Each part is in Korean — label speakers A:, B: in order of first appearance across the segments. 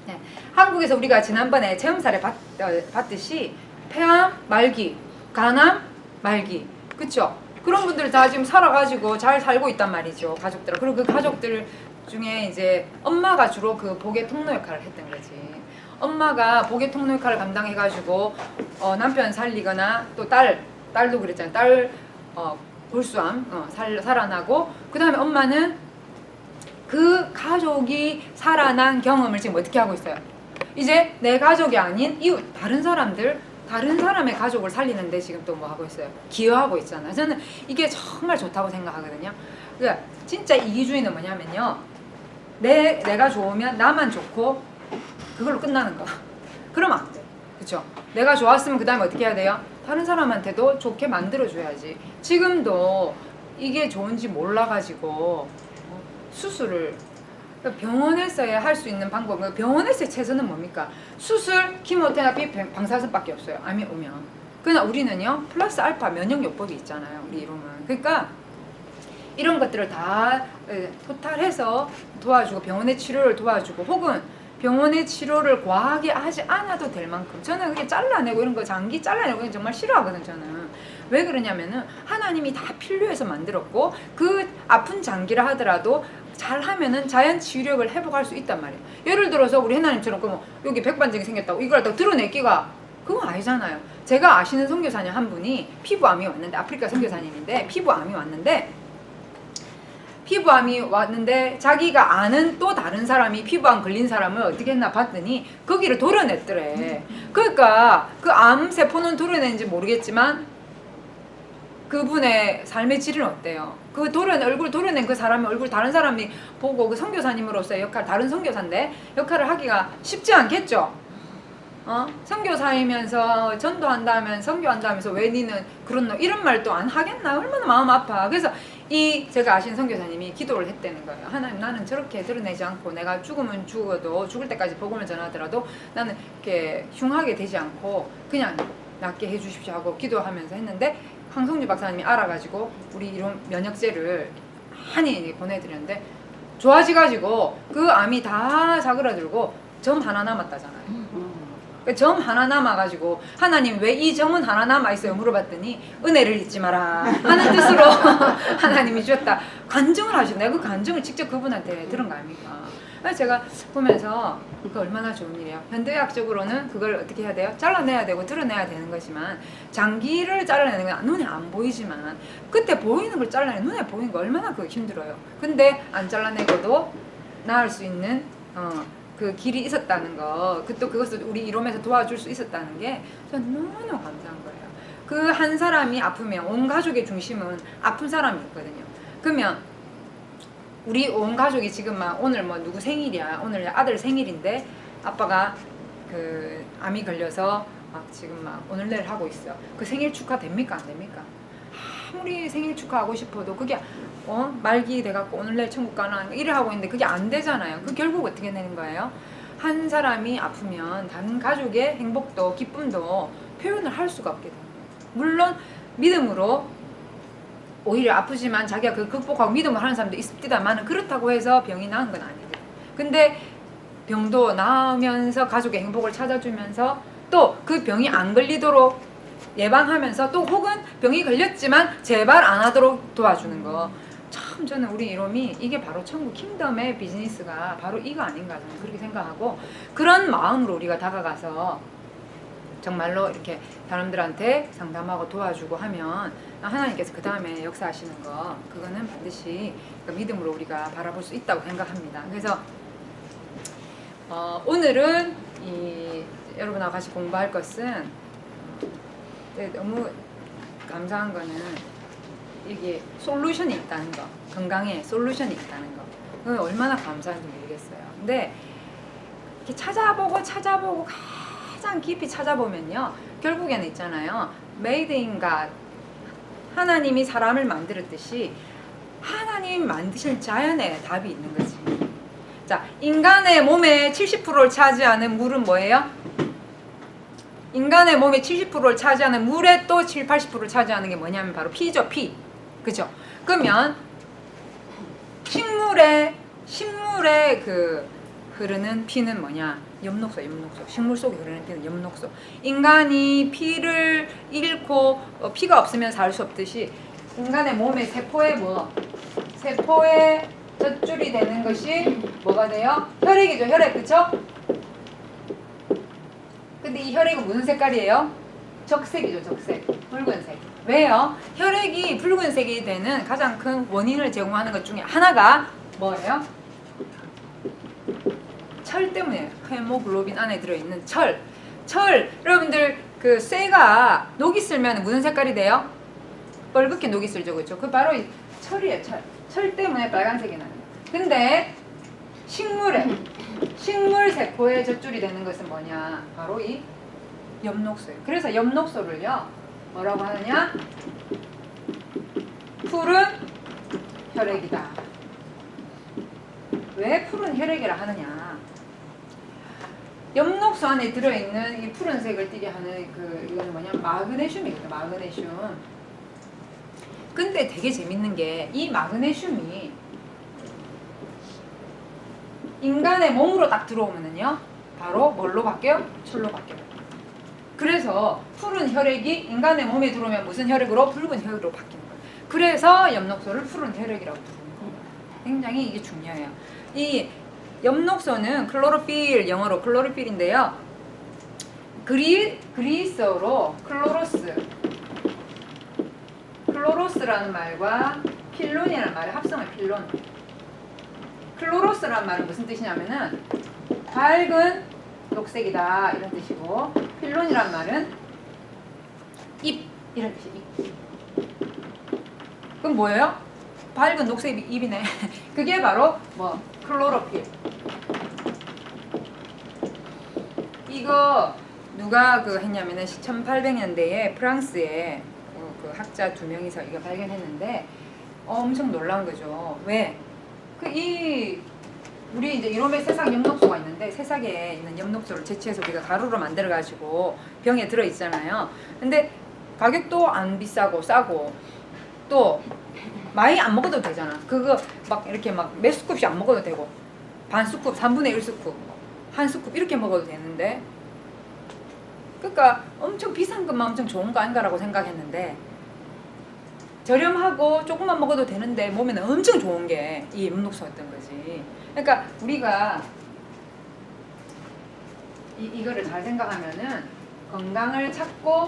A: 네. 한국에서 우리가 지난번에 체험사를 봤듯이 폐암 말기, 간암 말기, 그쵸? 그런 분들 다 지금 살아가지고 잘 살고 있단 말이죠, 가족들. 그리고 그 가족들 중에 이제 엄마가 주로 그 복의 통로 역할을 했던 거지. 엄마가 복의 통로 역할을 감당해가지고 남편 살리거나 또 딸도 그랬잖아요. 딸 골수암 살아나고, 그 다음에 엄마는 그 가족이 살아난 경험을 지금 어떻게 하고 있어요? 이제 내 가족이 아닌 이웃, 다른 사람의 가족을 살리는데 지금 또 뭐 하고 있어요? 기여하고 있잖아요. 저는 이게 정말 좋다고 생각하거든요. 그러니까 진짜 이기주의는 뭐냐면요, 내가 좋으면 나만 좋고 그걸로 끝나는 거. 그러면 안 돼. 그쵸? 내가 좋았으면 그 다음에 어떻게 해야 돼요? 다른 사람한테도 좋게 만들어줘야지. 지금도 이게 좋은지 몰라가지고 수술을, 병원에서야 할 수 있는 방법은, 병원에서의 최선은 뭡니까? 수술, 키모테라피, 방사선밖에 없어요. 암이 오면. 그러나 우리는요, 플러스 알파 면역요법이 있잖아요, 우리 이름은. 그러니까 이런 것들을 다 토탈해서 도와주고, 병원의 치료를 도와주고, 혹은 병원의 치료를 과하게 하지 않아도 될 만큼, 저는 그게 잘라내고 이런 거, 장기 잘라내고 정말 싫어하거든. 저는 왜 그러냐면은 하나님이 다 필요해서 만들었고, 그 아픈 장기라 하더라도 잘 하면은 자연 치유력을 회복할 수 있단 말이에요. 예를 들어서 우리 하나님처럼 뭐 여기 백반증이 생겼다고 이걸 다 드러내기가 그건 아니잖아요. 제가 아시는 선교사님 한 분이 피부암이 왔는데, 아프리카 선교사님인데 피부암이 왔는데 자기가 아는 또 다른 사람이 피부암 걸린 사람을 어떻게 했나 봤더니 거기를 도려냈더래. 그러니까 그 암세포는 도려낸지 모르겠지만 그분의 삶의 질은 어때요? 그 얼굴 도려낸 그 사람의 얼굴 다른 사람이 보고 그 선교사님으로서의 역할, 다른 선교사인데 역할을 하기가 쉽지 않겠죠? 선교사이면서 전도한다면 선교한다면서 왜 니는 그런 너 이런 말도 안 하겠나? 얼마나 마음 아파. 그래서 제가 아시는 선교사님이 기도를 했다는 거예요. 하나님, 나는 저렇게 드러내지 않고 내가 죽으면 죽어도 죽을 때까지 복음을 전하더라도 나는 이렇게 흉하게 되지 않고 그냥 낫게 해주십시오 하고 기도하면서 했는데, 황성주 박사님이 알아가지고 우리 이런 면역제를 많이 보내드렸는데 좋아지가지고 그 암이 다 사그라들고 점 하나 남았다잖아요. 점 하나 남아가지고 하나님 왜 이 점은 하나 남아있어요? 물어봤더니 은혜를 잊지 마라 하는 뜻으로 하나님이 주셨다. 간증을 하셨네. 그 간증을 직접 그분한테 들은 거 아닙니까? 그래서 제가 보면서 그 얼마나 좋은 일이에요. 현대의학적으로는 그걸 어떻게 해야 돼요? 잘라내야 되고 드러내야 되는 거지만, 장기를 잘라내는 건 눈에 안 보이지만 그때 보이는 걸 잘라내, 눈에 보이는 거 얼마나 그거 힘들어요. 근데 안 잘라내고도 나을 수 있는 그 길이 있었다는 거, 또 그것을 우리 이롬에서 도와줄 수 있었다는 게 저는 너무너무 감사한 거예요. 그 한 사람이 아프면 온 가족의 중심은 아픈 사람이 있거든요. 그러면 우리 온 가족이 지금 막 오늘 뭐 누구 생일이야, 오늘 아들 생일인데 아빠가 그 암이 걸려서 막 지금 막 오늘 내일 하고 있어. 그 생일 축하 됩니까? 안 됩니까? 아무리 생일 축하하고 싶어도 그게 말기 돼갖고 오늘 내일 천국 가나 이래 하고 있는데 그게 안 되잖아요. 그 결국 어떻게 되는 거예요? 한 사람이 아프면 다른 가족의 행복도 기쁨도 표현을 할 수가 없게 돼요. 물론 믿음으로 오히려 아프지만 자기가 그 극복하고 믿음을 하는 사람도 있습니다만, 그렇다고 해서 병이 나은 건 아니에요. 근데 병도 나으면서 가족의 행복을 찾아주면서 또 그 병이 안 걸리도록 예방하면서, 또 혹은 병이 걸렸지만 재발 안 하도록 도와주는 거, 참 저는 우리 이롬이 이게 바로 천국 킹덤의 비즈니스가 바로 이거 아닌가 저는 그렇게 생각하고, 그런 마음으로 우리가 다가가서 정말로 이렇게 사람들한테 상담하고 도와주고 하면 하나님께서 그 다음에 역사하시는 거, 그거는 반드시 믿음으로 우리가 바라볼 수 있다고 생각합니다. 그래서 오늘은 여러분하고 같이 공부할 것은, 너무 감사한 거는 이게 솔루션이 있다는 거, 건강에 솔루션이 있다는 거, 그건 얼마나 감사한지 모르겠어요. 근데 이렇게 찾아보고 가장 깊이 찾아보면요, 결국에는 있잖아요, Made in God, 하나님이 사람을 만들었듯이 하나님 만드신 자연에 답이 있는 거지. 자, 인간의 몸의 70%를 차지하는 물은 뭐예요? 인간의 몸의 70%를 차지하는 물의 또 80%를 차지하는 게 뭐냐면 바로 피죠, 피. 그죠? 그러면 식물의 그 흐르는 피는 뭐냐? 엽록소, 엽록소. 식물 속에 흐르는 피는 엽록소. 인간이 피를 잃고 피가 없으면 살 수 없듯이 인간의 몸의 세포에 세포에 젖줄이 되는 것이 뭐가 돼요? 혈액이죠, 혈액. 그쵸? 근데 이 혈액은 무슨 색깔이에요? 적색이죠, 적색. 붉은색. 왜요? 혈액이 붉은색이 되는 가장 큰 원인을 제공하는 것 중에 하나가 뭐예요? 철 때문에. 헤모글로빈 안에 들어있는 철. 여러분들 그 쇠가 녹이 슬면 무슨 색깔이 돼요? 뻘겋게 녹이 슬죠, 그렇죠? 그 바로 이 철이에요, 철. 철 때문에 빨간색이 나요. 근데 식물 세포에 젖줄이 되는 것은 뭐냐? 바로 이 엽록소예요. 그래서 엽록소를요, 뭐라고 하느냐? 푸른 혈액이다. 왜 푸른 혈액이라 하느냐? 엽록소 안에 들어있는 이 푸른색을 띠게 하는 이건 뭐냐? 마그네슘이거든요. 마그네슘. 근데 되게 재밌는 게 이 마그네슘이 인간의 몸으로 딱 들어오면은요, 바로 뭘로 바뀌어요? 철로 바뀌어요. 그래서 푸른 혈액이 인간의 몸에 들어오면 무슨 혈액으로? 붉은 혈액으로 바뀌는 거예요. 그래서 엽록소를 푸른 혈액이라고 부르는 거예요. 굉장히 이게 중요해요. 이 엽록소는 클로로필, 영어로 클로로필인데요. 그리스어로 클로로스라는 말과 필론이라는 말의 합성을 필론. 클로로스라는 말은 무슨 뜻이냐면은 밝은 녹색이다 이런 뜻이고, 필론이라는 말은 잎 이런 뜻이 잎. 그럼 뭐예요? 밝은 녹색 잎이네. 그게 바로 클로로필. 이거 누가 했냐면은 1800년대에 프랑스에 그 학자 2명이서 이거 발견했는데 엄청 놀라운 거죠. 왜? 우리 이제 이놈의 세상 엽록소가 있는데, 세상에 있는 엽록소를 채취해서 우리가 가루로 만들어 가지고 병에 들어 있잖아요. 근데 가격도 안 비싸고 싸고, 또 많이 안 먹어도 되잖아. 그거 막 이렇게 몇 스쿱씩 안 먹어도 되고, 반 스쿱, 3분의 1스쿱, 한 스쿱 이렇게 먹어도 되는데, 그러니까 엄청 비싼 것만 엄청 좋은 거 아닌가라고 생각했는데, 저렴하고 조금만 먹어도 되는데 몸에는 엄청 좋은 게 이 엽록소였던 거지. 그러니까 우리가 이거를 잘 생각하면은 건강을 찾고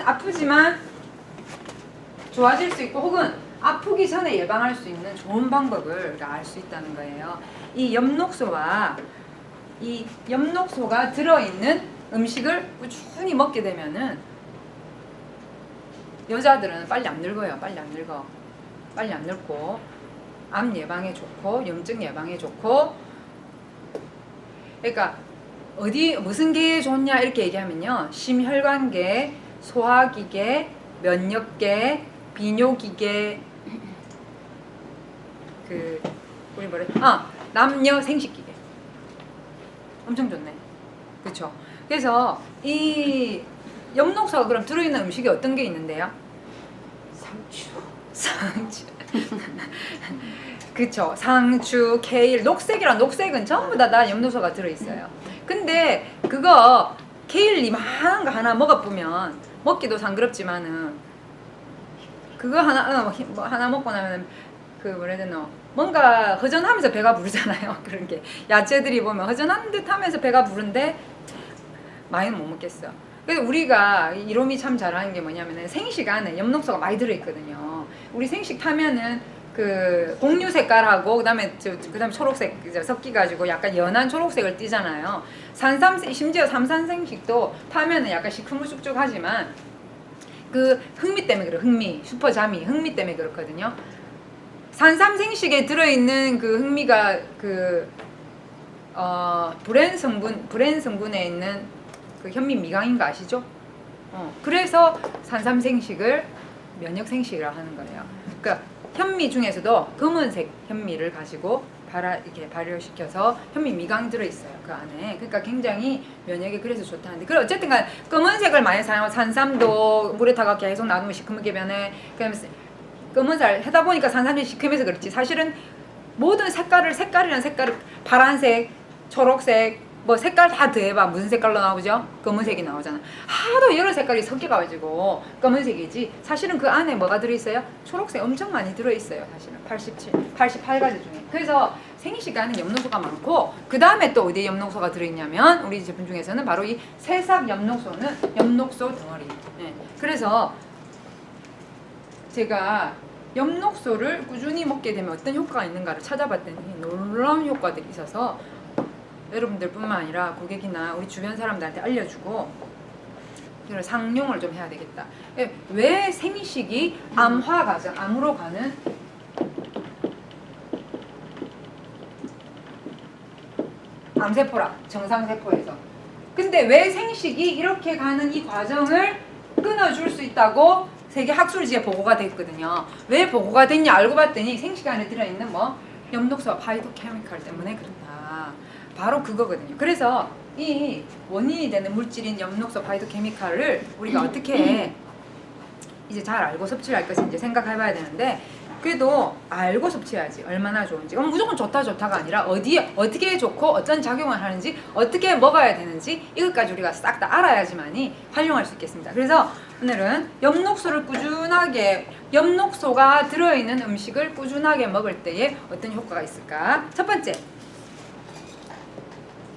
A: 아프지만 좋아질 수 있고, 혹은 아프기 전에 예방할 수 있는 좋은 방법을 알 수 있다는 거예요. 이 엽록소가 들어있는 음식을 꾸준히 먹게 되면은 여자들은 빨리 안 늙어요. 빨리 안 늙고, 암 예방에 좋고, 염증 예방에 좋고. 그러니까 무슨 계에 좋냐 이렇게 얘기하면요, 심혈관계, 소화기계, 면역계, 비뇨기계, 우리 남녀 생식기계. 엄청 좋네. 그렇죠? 그래서 이 엽록소가 그럼 들어있는 음식이 어떤 게 있는데요? 상추. 그쵸. 상추, 케일, 녹색은 전부 다 엽록소가 들어있어요. 근데 그거 케일 이만한 거 하나 먹어보면, 먹기도 상그럽지만은 그거 하나 먹고 나면 뭐라 해야 되나, 뭔가 허전하면서 배가 부르잖아요. 그런 게 야채들이 보면 허전한 듯 하면서 배가 부른데 많이는 못 먹겠어. 그래서 우리가 이롬이 참 잘하는 게 뭐냐면은 생식 안에 엽록소가 많이 들어있거든요. 우리 생식 타면은 공유 색깔하고 그다음에 초록색 섞여가지고 약간 연한 초록색을 띠잖아요. 심지어 삼산생식도 타면은 약간 시큼쭉쭉하지만 흥미 때문에 그래요. 슈퍼자미 흥미 때문에 그렇거든요. 산삼생식에 들어있는 흥미가 불엔 성분에 있는 현미 미강인 거 아시죠? 그래서 산삼생식을 면역생식이라 하는 거예요. 그러니까 현미 중에서도 검은색 현미를 가지고 이렇게 발효시켜서 현미 미강이 들어있어요. 그 안에. 그러니까 굉장히 면역에 그래서 좋다는데. 그래 어쨌든 간 검은색을 많이 사용하고, 산삼도 물에 타가 계속 놔두면 시커멓게 변해. 그다음에 검은살 하다 보니까 산삼이 시큼해서 그렇지. 사실은 모든 색깔이란 색깔을 파란색, 초록색, 뭐 색깔 다 더해봐. 무슨 색깔로 나오죠? 검은색이 나오잖아. 하도 여러 색깔이 섞여가지고 검은색이지. 사실은 그 안에 뭐가 들어있어요? 초록색 엄청 많이 들어있어요. 사실은 88가지 중에. 그래서 생리식 안에 엽록소가 많고, 그 다음에 또 어디에 엽록소가 들어있냐면 우리 제품 중에서는 바로 이 새싹 엽록소는 엽록소 덩어리. 네. 그래서 제가 엽록소를 꾸준히 먹게 되면 어떤 효과가 있는가를 찾아봤더니 놀라운 효과들이 있어서 여러분들 뿐만 아니라 고객이나 우리 주변 사람들한테 알려주고 상용을 좀 해야 되겠다. 왜 생리식이 암화 과정, 암으로 가는 암세포라, 정상세포에서. 근데 왜 생식이 이렇게 가는 이 과정을 끊어줄 수 있다고 세계 학술지에 보고가 됐거든요. 왜 보고가 됐냐 알고 봤더니 생식 안에 들어있는 뭐 엽록소와 파이토케미컬 때문에 그렇다. 바로 그거거든요. 그래서 이 원인이 되는 물질인 엽록소 파이토케미컬을 우리가 어떻게 이제 잘 알고 섭취를 할 것인지 생각해봐야 되는데, 그래도 알고 섭취해야지. 얼마나 좋은지. 무조건 좋다가 아니라 어디에 어떻게 좋고 어떤 작용을 하는지, 어떻게 먹어야 되는지 이것까지 우리가 싹 다 알아야지만이 활용할 수 있겠습니다. 그래서 오늘은 엽록소를 꾸준하게, 엽록소가 들어있는 음식을 꾸준하게 먹을 때에 어떤 효과가 있을까. 첫 번째,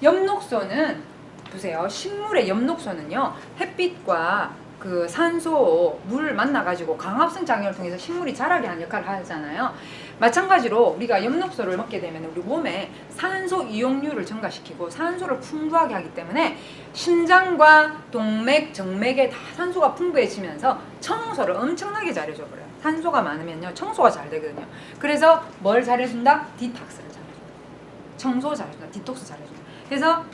A: 엽록소는 보세요. 식물의 엽록소는요, 햇빛과 그 산소, 물 만나가지고 강합성 작용을 통해서 식물이 자라게 하는 역할을 하잖아요. 마찬가지로 우리가 엽록소를 먹게 되면 우리 몸에 산소 이용률을 증가시키고 산소를 풍부하게 하기 때문에 심장과 동맥, 정맥에 다 산소가 풍부해지면서 청소를 엄청나게 잘해줘 버려요. 산소가 많으면요, 청소가 잘 되거든요. 그래서 뭘 잘해준다? 디톡스를 잘해준다. 청소 잘해준다. 디톡스 잘해준다. 그래서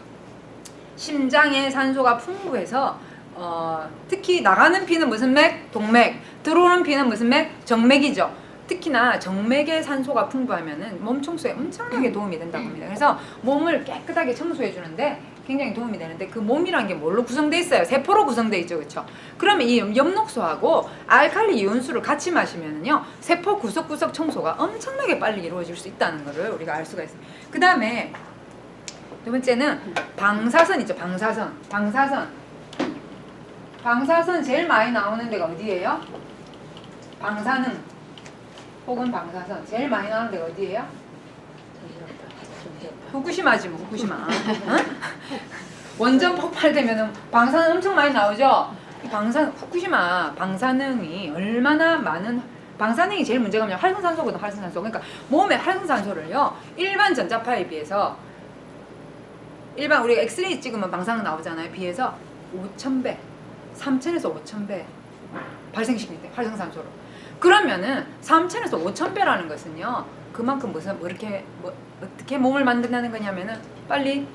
A: 심장에 산소가 풍부해서 특히 나가는 피는 무슨 맥? 동맥. 들어오는 피는 무슨 맥? 정맥이죠. 특히나 정맥에 산소가 풍부하면은 몸 청소에 엄청나게 도움이 된다고 합니다. 그래서 몸을 깨끗하게 청소해 주는데 굉장히 도움이 되는데, 그 몸이란 게 뭘로 구성되어 있어요? 세포로 구성되어 있죠. 그렇죠? 그러면 이 엽록소하고 알칼리 이온수를 같이 마시면은요, 세포 구석구석 청소가 엄청나게 빨리 이루어질 수 있다는 것을 우리가 알 수가 있어요. 그 다음에 두 번째는 방사선 있죠. 방사선 제일 많이 나오는 데가 어디예요? 방사능 혹은 방사선 제일 많이 나오는 데가 어디예요? 후쿠시마지 뭐. 후쿠시마. 어? 원전 폭발되면 방사능 엄청 많이 나오죠. 이 후쿠시마 방사능이 얼마나 많은, 방사능이 제일 문제가 뭐냐, 활성산소거든. 활성산소. 그러니까 몸에 활성산소를요, 일반 전자파에 비해서, 일반 우리가 엑스레이 찍으면 방사능 나오잖아요. 비해서 5,000배, 3,000에서 5,000배 발생시키기 때문에 활성산소로. 그러면은 3,000에서 5,000배라는 것은요, 그만큼 무슨 어떻게 몸을 만든다는 거냐면은 빨리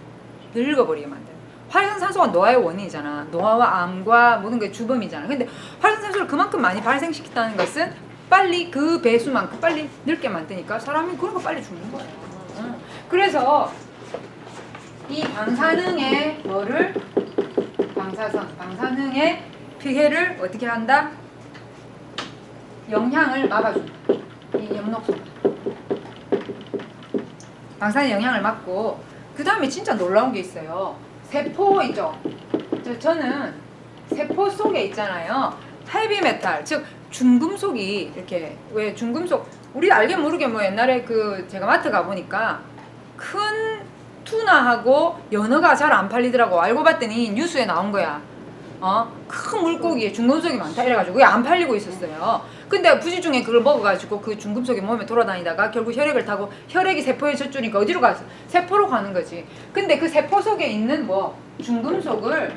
A: 늙어버리게 만드는. 활성산소가 노화의 원인이잖아. 노화와 암과 모든 게 주범이잖아. 근데 활성산소를 그만큼 많이 발생시켰다는 것은 빨리 그 배수만큼 빨리 늙게 만드니까 사람이 그런 거 빨리 죽는 거예요. 그래서 이 방사능의 방사능의 피해를 어떻게 한다? 영향을 막아준다. 이 엽록소. 방사능 영향을 막고, 그 다음에 진짜 놀라운 게 있어요. 세포 있죠? 저는 세포 속에 있잖아요. 헤비메탈, 즉 중금속이 이렇게, 왜 중금속, 우리 알게 모르게 뭐 옛날에 제가 마트 가보니까 큰 투나하고 연어가 잘 안 팔리더라고. 알고 봤더니 뉴스에 나온 거야. 큰 물고기에 중금속이 많다 이래가지고 그게 안 팔리고 있었어요. 근데 부지중에 그걸 먹어가지고 그 중금속이 몸에 돌아다니다가 결국 혈액을 타고, 혈액이 세포에 젖주니까 어디로 갔어? 세포로 가는 거지. 근데 그 세포 속에 있는 중금속을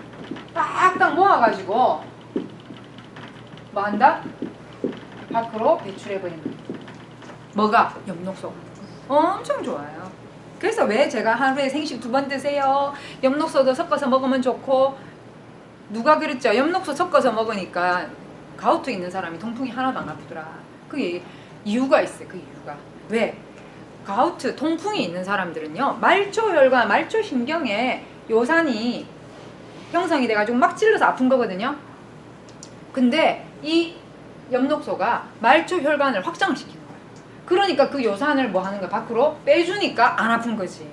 A: 딱딱 모아가지고 뭐 한다? 밖으로 배출해버린다. 뭐가? 엽록소가. 엄청 좋아요. 그래서 왜 제가 하루에 생식 2번 드세요. 엽록소도 섞어서 먹으면 좋고, 누가 그랬죠? 엽록소 섞어서 먹으니까 가우트 있는 사람이 통풍이 하나도 안 아프더라. 그게 이유가 있어요. 그 이유가. 왜? 가우트, 통풍이 있는 사람들은요, 말초혈과 말초신경에 요산이 형성이 돼가지고 막 찔러서 아픈 거거든요. 근데 이 엽록소가 말초혈관을 확장을 시키는 거예요. 그러니까 그 요산을 뭐 하는 거야? 밖으로 빼주니까 안 아픈 거지.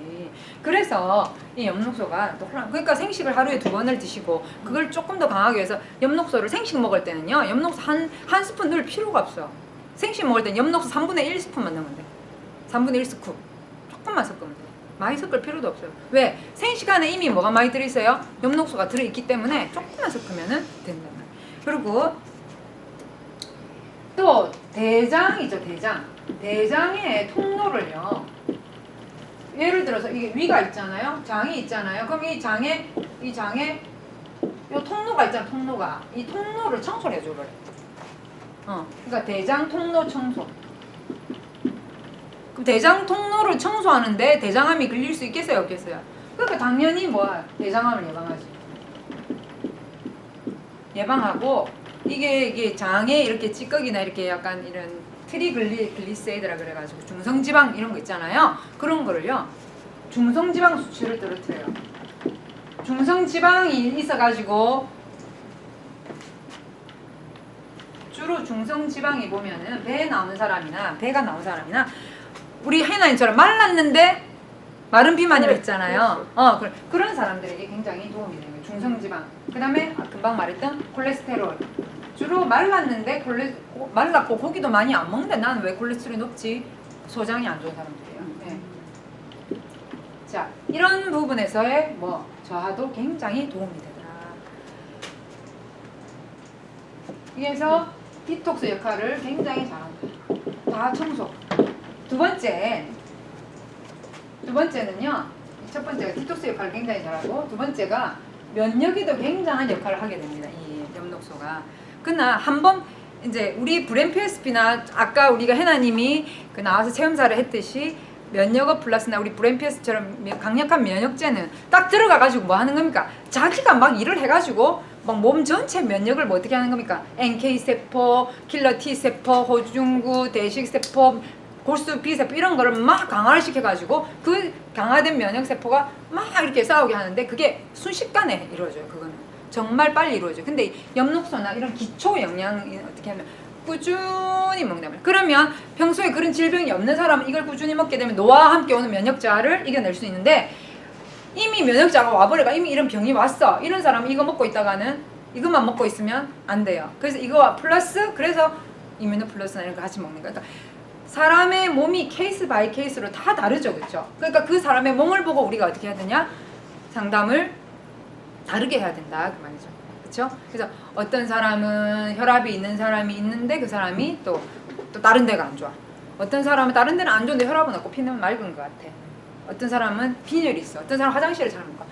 A: 그래서 이 엽록소가 또 그러니까 생식을 하루에 2번을 드시고 그걸 조금 더 강하게 해서 엽록소를 생식 먹을 때는요. 엽록소 한 스푼 넣을 필요가 없어. 생식 먹을 때는 엽록소 3분의 1스푼만 넣으면 돼. 3분의 1 스쿱. 조금만 섞으면 돼. 많이 섞을 필요도 없어요. 왜? 생식 안에 이미 뭐가 많이 들어있어요? 엽록소가 들어있기 때문에 조금만 섞으면 된다. 그리고 또 대장이죠. 대장의 통로를요. 예를 들어서 이게 위가 있잖아요. 장이 있잖아요. 그럼 이 장에 요 통로가 있잖아. 통로가 이 통로를 청소를 해줘 버려. 그러니까 대장 통로 청소. 그럼 대장 통로를 청소하는데 대장암이 걸릴 수 있겠어요, 없겠어요? 그러니까 당연히 뭐야? 대장암을 예방하지. 예방하고 이게 장에 이렇게 찌꺼기나 이렇게 약간 이런 트리글리세이드라 그래가지고 중성지방 이런 거 있잖아요. 그런 거를요. 중성지방 수치를 떨어뜨려요. 중성지방이 있어가지고 주로 중성지방이 보면은 배가 나온 사람이나 우리 해나인처럼 말랐는데 마른 비만이라 했잖아요. 그런 사람들에게 굉장히 도움이 되는 거예요. 중성지방. 그 다음에 금방 말했던 콜레스테롤. 주로 말랐는데 말랐고 고기도 많이 안 먹는데 나는 왜 콜레스테롤이 높지? 소장이 안 좋은 사람들이에요. 네. 자, 이런 부분에서의 저하도 굉장히 도움이 되더라. 그래서 디톡스 역할을 굉장히 잘한다. 다 청소. 두 번째는요. 첫 번째가 디톡스 역할을 굉장히 잘하고 두 번째가 면역에도 굉장한 역할을 하게 됩니다. 이 엽록소가. 그러나 한번 이제 우리 브렌피에스피나 아까 우리가 해나님이 그 나와서 체험사를 했듯이 면역업 플러스나 우리 브렌피에스처럼 강력한 면역제는 딱 들어가가지고 뭐 하는 겁니까? 자기가 막 일을 해가지고 막 몸 전체 면역을 뭐 어떻게 하는 겁니까? NK세포, 킬러 T세포, 호중구, 대식세포, 골수 B세포 이런 거를 막 강화를 시켜가지고 그 강화된 면역세포가 막 이렇게 싸우게 하는데 그게 순식간에 이루어져요. 그거는 정말 빨리 이루어져요. 근데 엽록소나 이런 기초 영양이 어떻게 하면 꾸준히 먹는다면 그러면 평소에 그런 질병이 없는 사람은 이걸 꾸준히 먹게 되면 노화와 함께 오는 면역자를 이겨낼 수 있는데 이미 면역자가 와버려가 이미 이런 병이 왔어. 이런 사람은 이거 먹고 있다가는 이것만 먹고 있으면 안 돼요. 그래서 이거와 플러스 그래서 이뮤노 플러스나 이런 거 같이 먹는 거야. 그러니까 사람의 몸이 케이스 바이 케이스로 다 다르죠. 그렇죠? 그러니까 그 사람의 몸을 보고 우리가 어떻게 해야 되냐? 상담을 다르게 해야 된다. 그 말이죠. 그렇죠? 그래서 어떤 사람은 혈압이 있는 사람이 있는데 그 사람이 또 다른 데가 안 좋아. 어떤 사람은 다른 데는 안 좋은데 혈압은 없고 피는 맑은 것 같아. 어떤 사람은 빈혈이 있어. 어떤 사람은 화장실을 잘 못 가.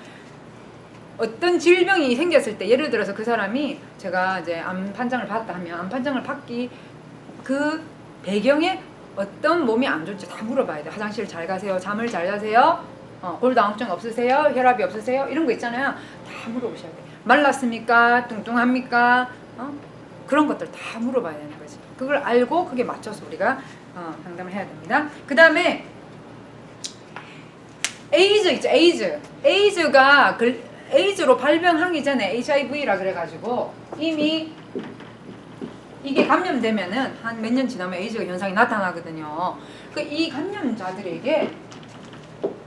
A: 어떤 질병이 생겼을 때 예를 들어서 그 사람이 제가 이제 암 판정을 받았다 하면 암 판정을 받기 그 배경에 어떤 몸이 안 좋은지 다 물어봐야 돼. 화장실 잘 가세요? 잠을 잘 자세요? 골다공증 없으세요? 혈압이 없으세요? 이런 거 있잖아요. 다 물어보셔야 돼. 말랐습니까? 뚱뚱합니까? 그런 것들 다 물어봐야 되는 거지. 그걸 알고 그게 맞춰서 우리가 상담을 해야 됩니다. 그 다음에 에이즈 있죠. 에이즈로 발병하기 전에 HIV라 그래가지고 이미 이게 감염되면은 한 몇 년 지나면 에이즈 현상이 나타나거든요. 그 이 감염자들에게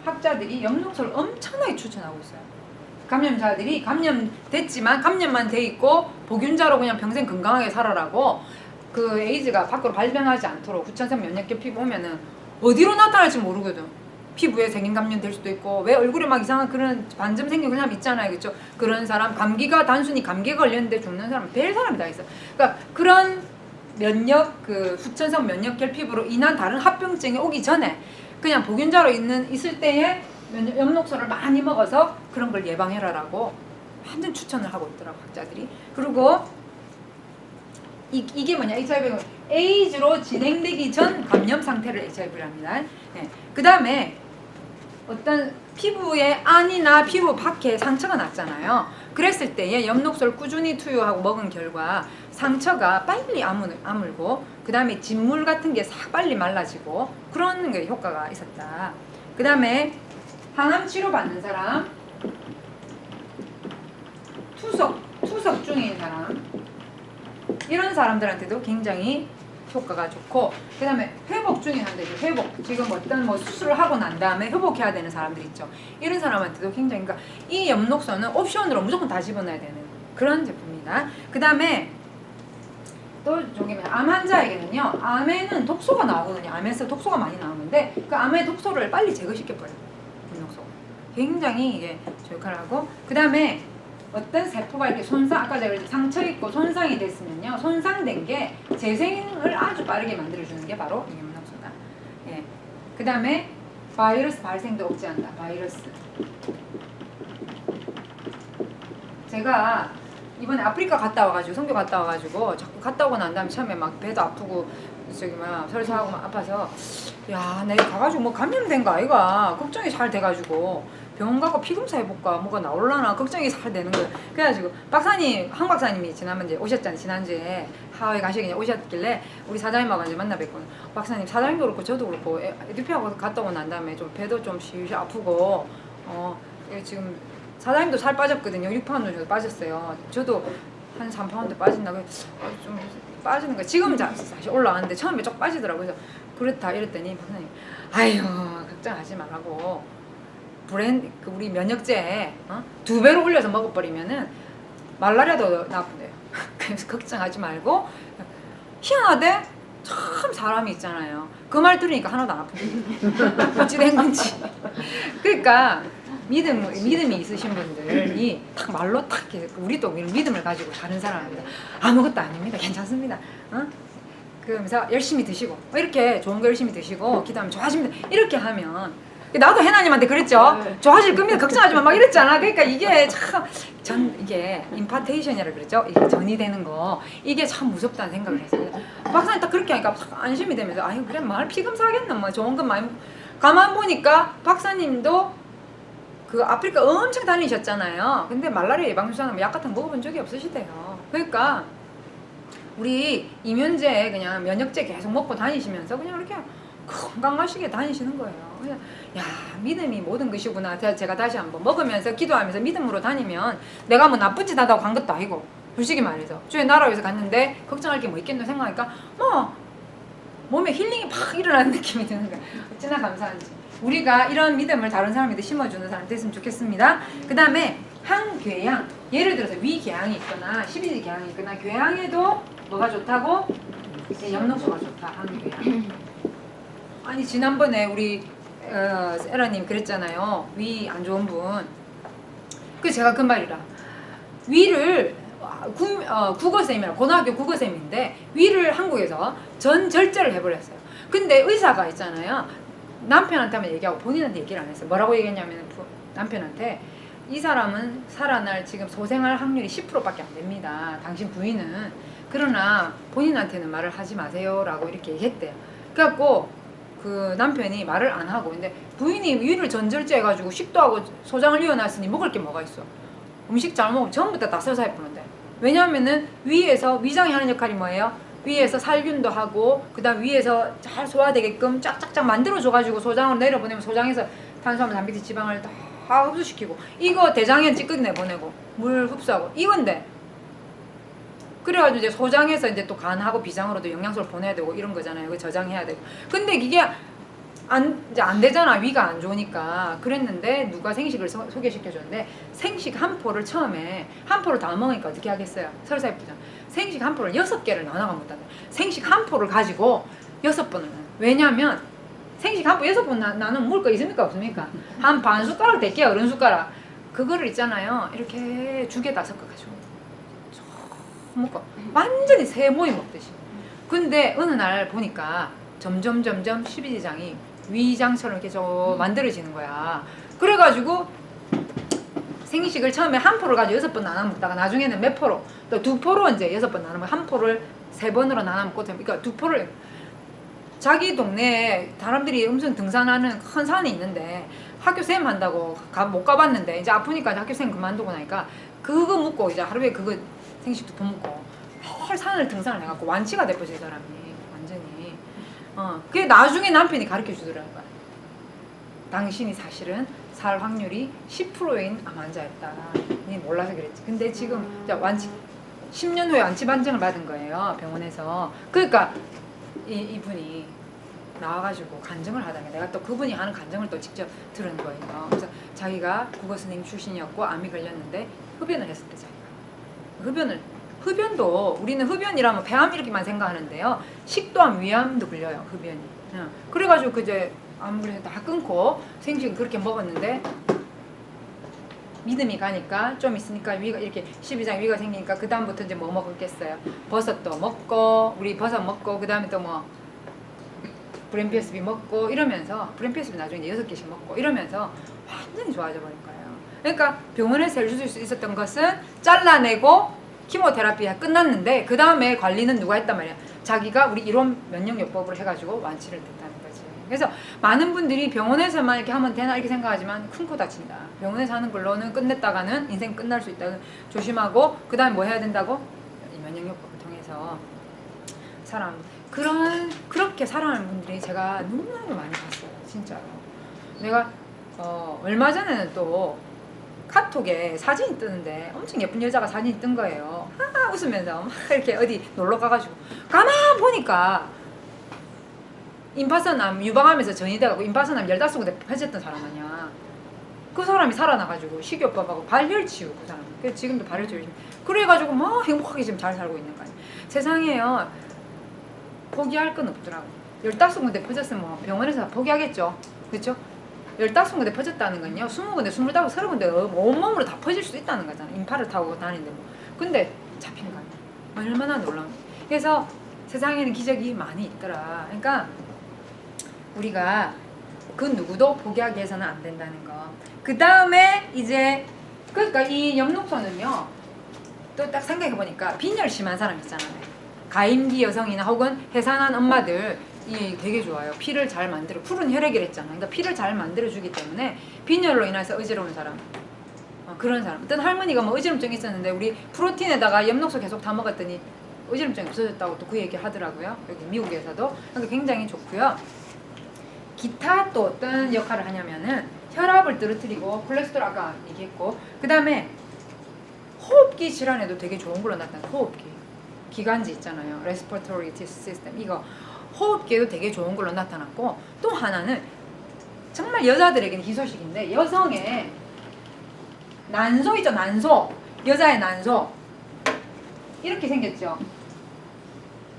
A: 학자들이 엽록소를 엄청나게 추천하고 있어요. 감염자들이 감염됐지만 감염만 돼 있고 복균자로 그냥 평생 건강하게 살아라고 그 에이즈가 밖으로 발병하지 않도록 후천성 면역계 피부 오면은 어디로 나타날지 모르거든. 피부에 세균 감염될 수도 있고 왜 얼굴에 막 이상한 그런 반점 생기는 사람 있잖아요. 그렇죠? 그런 사람 감기가 단순히 감기에 걸렸는데 죽는 사람 별 사람이 다 있어. 그러니까 그런 면역 그 후천성 면역결 피부로 인한 다른 합병증이 오기 전에 그냥 복균자로 있을 때에 엽록소를 많이 먹어서 그런 걸 예방해라라고 완전 추천을 하고 있더라고 학자들이. 그리고 이게 뭐냐 HIV는 에이즈로 진행되기 전 감염 상태를 HIV랍니다. 네. 그 다음에 어떤 피부의 안이나 피부 밖에 상처가 났잖아요. 그랬을 때에 엽록소를 꾸준히 투여하고 먹은 결과 상처가 빨리 아물고 그 다음에 진물 같은 게 싹 빨리 말라지고 그런 게 효과가 있었다. 그 다음에 항암 치료 받는 사람, 투석 중인 사람 이런 사람들한테도 굉장히 효과가 좋고, 그 다음에 회복 중인 한데, 회복, 지금 어떤 뭐 수술을 하고 난 다음에 회복해야 되는 사람들 있죠. 이런 사람한테도 굉장히, 그러니까 이 엽록소는 옵션으로 무조건 다 집어넣어야 되는 그런 제품입니다. 그 다음에 또 저기 암 환자에게는요, 암에는 독소가 나오거든요. 암에서 독소가 많이 나오는데 그 암의 독소를 빨리 제거시켜버려요. 엽록소가 굉장히 이게 역할을 그 다음에 어떤 세포가 이렇게 아까 제가 상처 있고 손상이 됐으면요, 손상된 게 재생을 아주 빠르게 만들어주는 게 바로 이 엽록소다. 예. 그 다음에 바이러스 발생도 억제한다. 바이러스. 제가 이번에 아프리카 갔다 와가지고, 선교 갔다 와가지고 자꾸 갔다 오고 난 다음에 처음에 막 배도 아프고 저기 막 설사하고 막 아파서, 야 내가 가가지고 뭐 감염된 거 아이가 걱정이 잘 돼가지고 병원 가고 피 검사 해볼까 뭐가 나올라나 걱정이 잘 되는 거예요. 그래가지고 황 박사님이 지난번 이제 오셨잖아요. 지난주에 하와이 가시기 오셨길래 우리 사장님하고 이제 만나 뵙고, 박사님 사장님도 그렇고 저도 그렇고 에듀피하고 갔다 오고 난 다음에 좀 배도 좀 시시 아프고 지금 사장님도 살 빠졌거든요. 6파운드 정도 빠졌어요. 저도 한 3파운드 빠진다고 좀 빠지는 거예요. 지금 다시 올라왔는데 처음에 쭉 빠지더라고요. 그래서 그렇다 이랬더니 박사님, 아유 걱정하지 말라고, 우리 면역제 2배로 올려서 먹어버리면은 말라리아도 나쁜데요. 그래서 걱정하지 말고, 희한하대? 참 사람이 있잖아요. 그 말 들으니까 하나도 안 아픈데 어찌 된 건지. 그러니까 믿음이 있으신 분들이 딱 말로 딱 우리도 믿음을 가지고 다른 사람입니다. 아무것도 아닙니다. 괜찮습니다. 그러면서 열심히 드시고 이렇게 좋은 거 열심히 드시고 기도하면 좋아집니다. 이렇게 하면, 나도 해나님한테 그랬죠. 네. 좋아질 겁니다. 걱정하지 마. 막 이랬잖아. 그러니까 이게 참 이게 임파테이션이라 그랬죠. 이게 전이 되는 거, 이게 참 무섭다는 생각을 했어요. 박사님 딱 그렇게 하니까 안심이 되면서, 아유 그래 말 피검사 하겠나 뭐 좋은 건 많이. 가만 보니까 박사님도 그 아프리카 엄청 다니셨잖아요. 근데 말라리아 예방주사는 약 같은 거 먹어본 적이 없으시대요. 그러니까 우리 이면제 그냥 면역제 계속 먹고 다니시면서 그냥 이렇게 건강하시게 다니시는 거예요. 그냥 야 믿음이 모든 것이구나. 제가 다시 한번 먹으면서 기도하면서 믿음으로 다니면 내가 뭐 나쁜 짓 하다고 간 것도 아니고, 솔직히 말해서 주의 나라에서 갔는데 걱정할 게 뭐 있겠노 생각하니까 뭐 몸에 힐링이 팍 일어나는 느낌이 드는 거예요. 어찌나 감사한지. 우리가 이런 믿음을 다른 사람한테 심어주는 사람 됐으면 좋겠습니다. 그 다음에 항궤양, 예를 들어서 위궤양이 있거나 12지궤양이 있거나 궤양에도 뭐가 좋다고? 엽록소가 좋다. 항궤양. 아니 지난번에 우리 에라님 그랬잖아요. 위 안 좋은 분. 그 제가 그 말이라, 위를 국어쌤이라 고등학교 국어쌤인데 위를 한국에서 전절제를 해버렸어요. 근데 의사가 있잖아요. 남편한테만 얘기하고 본인한테 얘기를 안 했어요. 뭐라고 얘기했냐면 남편한테, 이 사람은 살아날 지금 소생할 확률이 10%밖에 안 됩니다. 당신 부인은. 그러나 본인한테는 말을 하지 마세요 라고 이렇게 얘기했대요. 그래갖고 그 남편이 말을 안 하고, 근데 부인이 위를 전절제 해가지고 식도하고 소장을 이어놨으니 먹을 게 뭐가 있어. 음식 잘 먹으면 전부 다 설사해 보는데. 왜냐하면은 위에서 위장이 하는 역할이 뭐예요? 위에서 살균도 하고, 그 다음 위에서 잘 소화되게끔 쫙쫙쫙 만들어줘가지고 소장으로 내려보내면 소장에서 탄수화물, 단백질, 지방을 다 흡수시키고, 이거 대장에 찌꺼기 내보내고 물 흡수하고 이건데, 그래가지고 이제 소장에서 이제 또 간하고 비장으로도 영양소를 보내야 되고 이런 거잖아요. 그 저장해야 되고. 근데 이게 이제 안 되잖아. 위가 안 좋으니까. 그랬는데 누가 생식을 소개시켜줬는데, 생식 한 포를 처음에 한 포를 다 먹으니까 어떻게 하겠어요? 설사 예쁘잖아. 생식 한 포를 6개를 나눠가 못한다. 생식 한 포를 가지고 6번을. 왜냐면 생식 한 포 6번 나누면 먹을 거 있습니까 없습니까? 한 반 숟가락 될게요. 어른 숟가락. 그거를 있잖아요. 이렇게 죽에다 섞어가지고 먹고 완전히 새 모이 먹듯이. 근데 어느 날 보니까 점점 12지장이 위장처럼 이렇게 만들어지는 거야. 그래가지고 생식을 처음에 한 포를 가지고 6번 나눠 먹다가 나중에는 몇 포로, 또 2포로 이제 6번 나눠 먹고 한 포를 3번으로 나눠 먹고, 그러니까 2포를, 자기 동네에 사람들이 엄청 등산하는 큰 산이 있는데 학교 쌤 한다고 못 가봤는데, 이제 아프니까 학교 쌤 그만두고 나니까 그거 먹고 이제 하루에 그거 생식 2포 먹고 헐 산을 등산을 해갖고 완치가 돼버린 사람이 완전히. 그게 나중에 남편이 가르쳐 주더라고요. 당신이 사실은 살 확률이 10%인 암 환자였다. 니 몰라서 그랬지. 근데 지금 완치 10년 후에 완치 판정을 받은 거예요, 병원에서. 그러니까 이분이 나와가지고 간증을 하다가 내가 또 그분이 하는 간증을 또 직접 들은 거예요. 그래서 자기가 국어 선생님 출신이었고 암이 걸렸는데 흡연을 했었대. 자기가 흡연도 우리는 흡연이라면 폐암 이렇게만 생각하는데요. 식도암, 위암도 걸려요. 흡연이. 그래가지고 그제 암을 다 끊고 생식 그렇게 먹었는데 믿음이 가니까 좀 있으니까 위가 이렇게 12장 위가 생기니까 그 다음부터 이제 뭐 먹었겠어요. 버섯도 먹고 우리 버섯 먹고 그 다음에 또 뭐 브랜피어스비 먹고 이러면서 브랜피어스비 나중에 6개씩 먹고 이러면서 완전히 좋아져 버린 거예요. 그러니까 병원에서 해줄 수 있었던 것은 잘라내고 키모테라피가 끝났는데 그 다음에 관리는 누가 했단 말이야. 자기가 우리 이론 면역요법으로 해가지고 완치를 됐다는 거지. 그래서 많은 분들이 병원에서만 이렇게 하면 되나 이렇게 생각하지만 큰 코 다친다. 병원에서 하는 걸로는 끝냈다가는 인생 끝날 수 있다. 조심하고 그 다음에 뭐 해야 된다고? 이 면역요법을 통해서 그렇게 살아가는 분들이 제가 너무나도 많이 봤어요. 진짜로. 내가 얼마 전에는 또 카톡에 사진이 뜨는데 엄청 예쁜 여자가 사진이 뜬 거예요. 웃으면서 막 이렇게 어디 놀러 가가지고 가만 보니까 임파선암 유방암에서 전이돼가고 임파선암 15군데 펴졌던 사람 아니야. 그 사람이 살아나가지고 식이요법하고 발열치유 그 사람. 그래서 지금도 발열치유 그래가지고 막 행복하게 지금 잘 살고 있는 거 아니야. 세상에요. 포기할 건 없더라고. 15군데 퍼졌으면 뭐 병원에서 포기하겠죠. 그렇죠? 15군데 퍼졌다는 건요. 20군데, 25, 30군데 온몸으로 다 퍼질 수 있다는 거잖아. 인파를 타고 다니는데 뭐. 근데 잡힌 거 아니야. 얼마나 놀라운 거야. 그래서 세상에는 기적이 많이 있더라. 그러니까 우리가 그 누구도 포기하게 해서는 안 된다는 거. 그 다음에 이제 그러니까 이 엽록소는요. 또 딱 생각해 보니까 빈혈 심한 사람 있잖아요. 가임기 여성이나 혹은 해산한 엄마들 이 되게 좋아요. 피를 잘 만들어 푸른 혈액이라 했잖아. 그러니까 피를 잘 만들어주기 때문에 빈혈로 인해서 어지러운 사람 그런 사람. 어떤 할머니가 뭐 어지럼증이 있었는데 우리 프로틴에다가 엽록소 계속 다 먹었더니 어지럼증이 없어졌다고 또 그 얘기 하더라고요. 여기 미국에서도. 그러니까 굉장히 좋고요. 기타 또 어떤 역할을 하냐면은 혈압을 떨어뜨리고 콜레스테롤 아까 얘기했고 그 다음에 호흡기 질환에도 되게 좋은 걸로 나타나요. 호흡기 기관지 있잖아요. respiratory system 이거 호흡기에도 되게 좋은 걸로 나타났고 또 하나는 정말 여자들에게는 희소식인데 여성의 난소 있죠. 난소 여자의 난소 이렇게 생겼죠.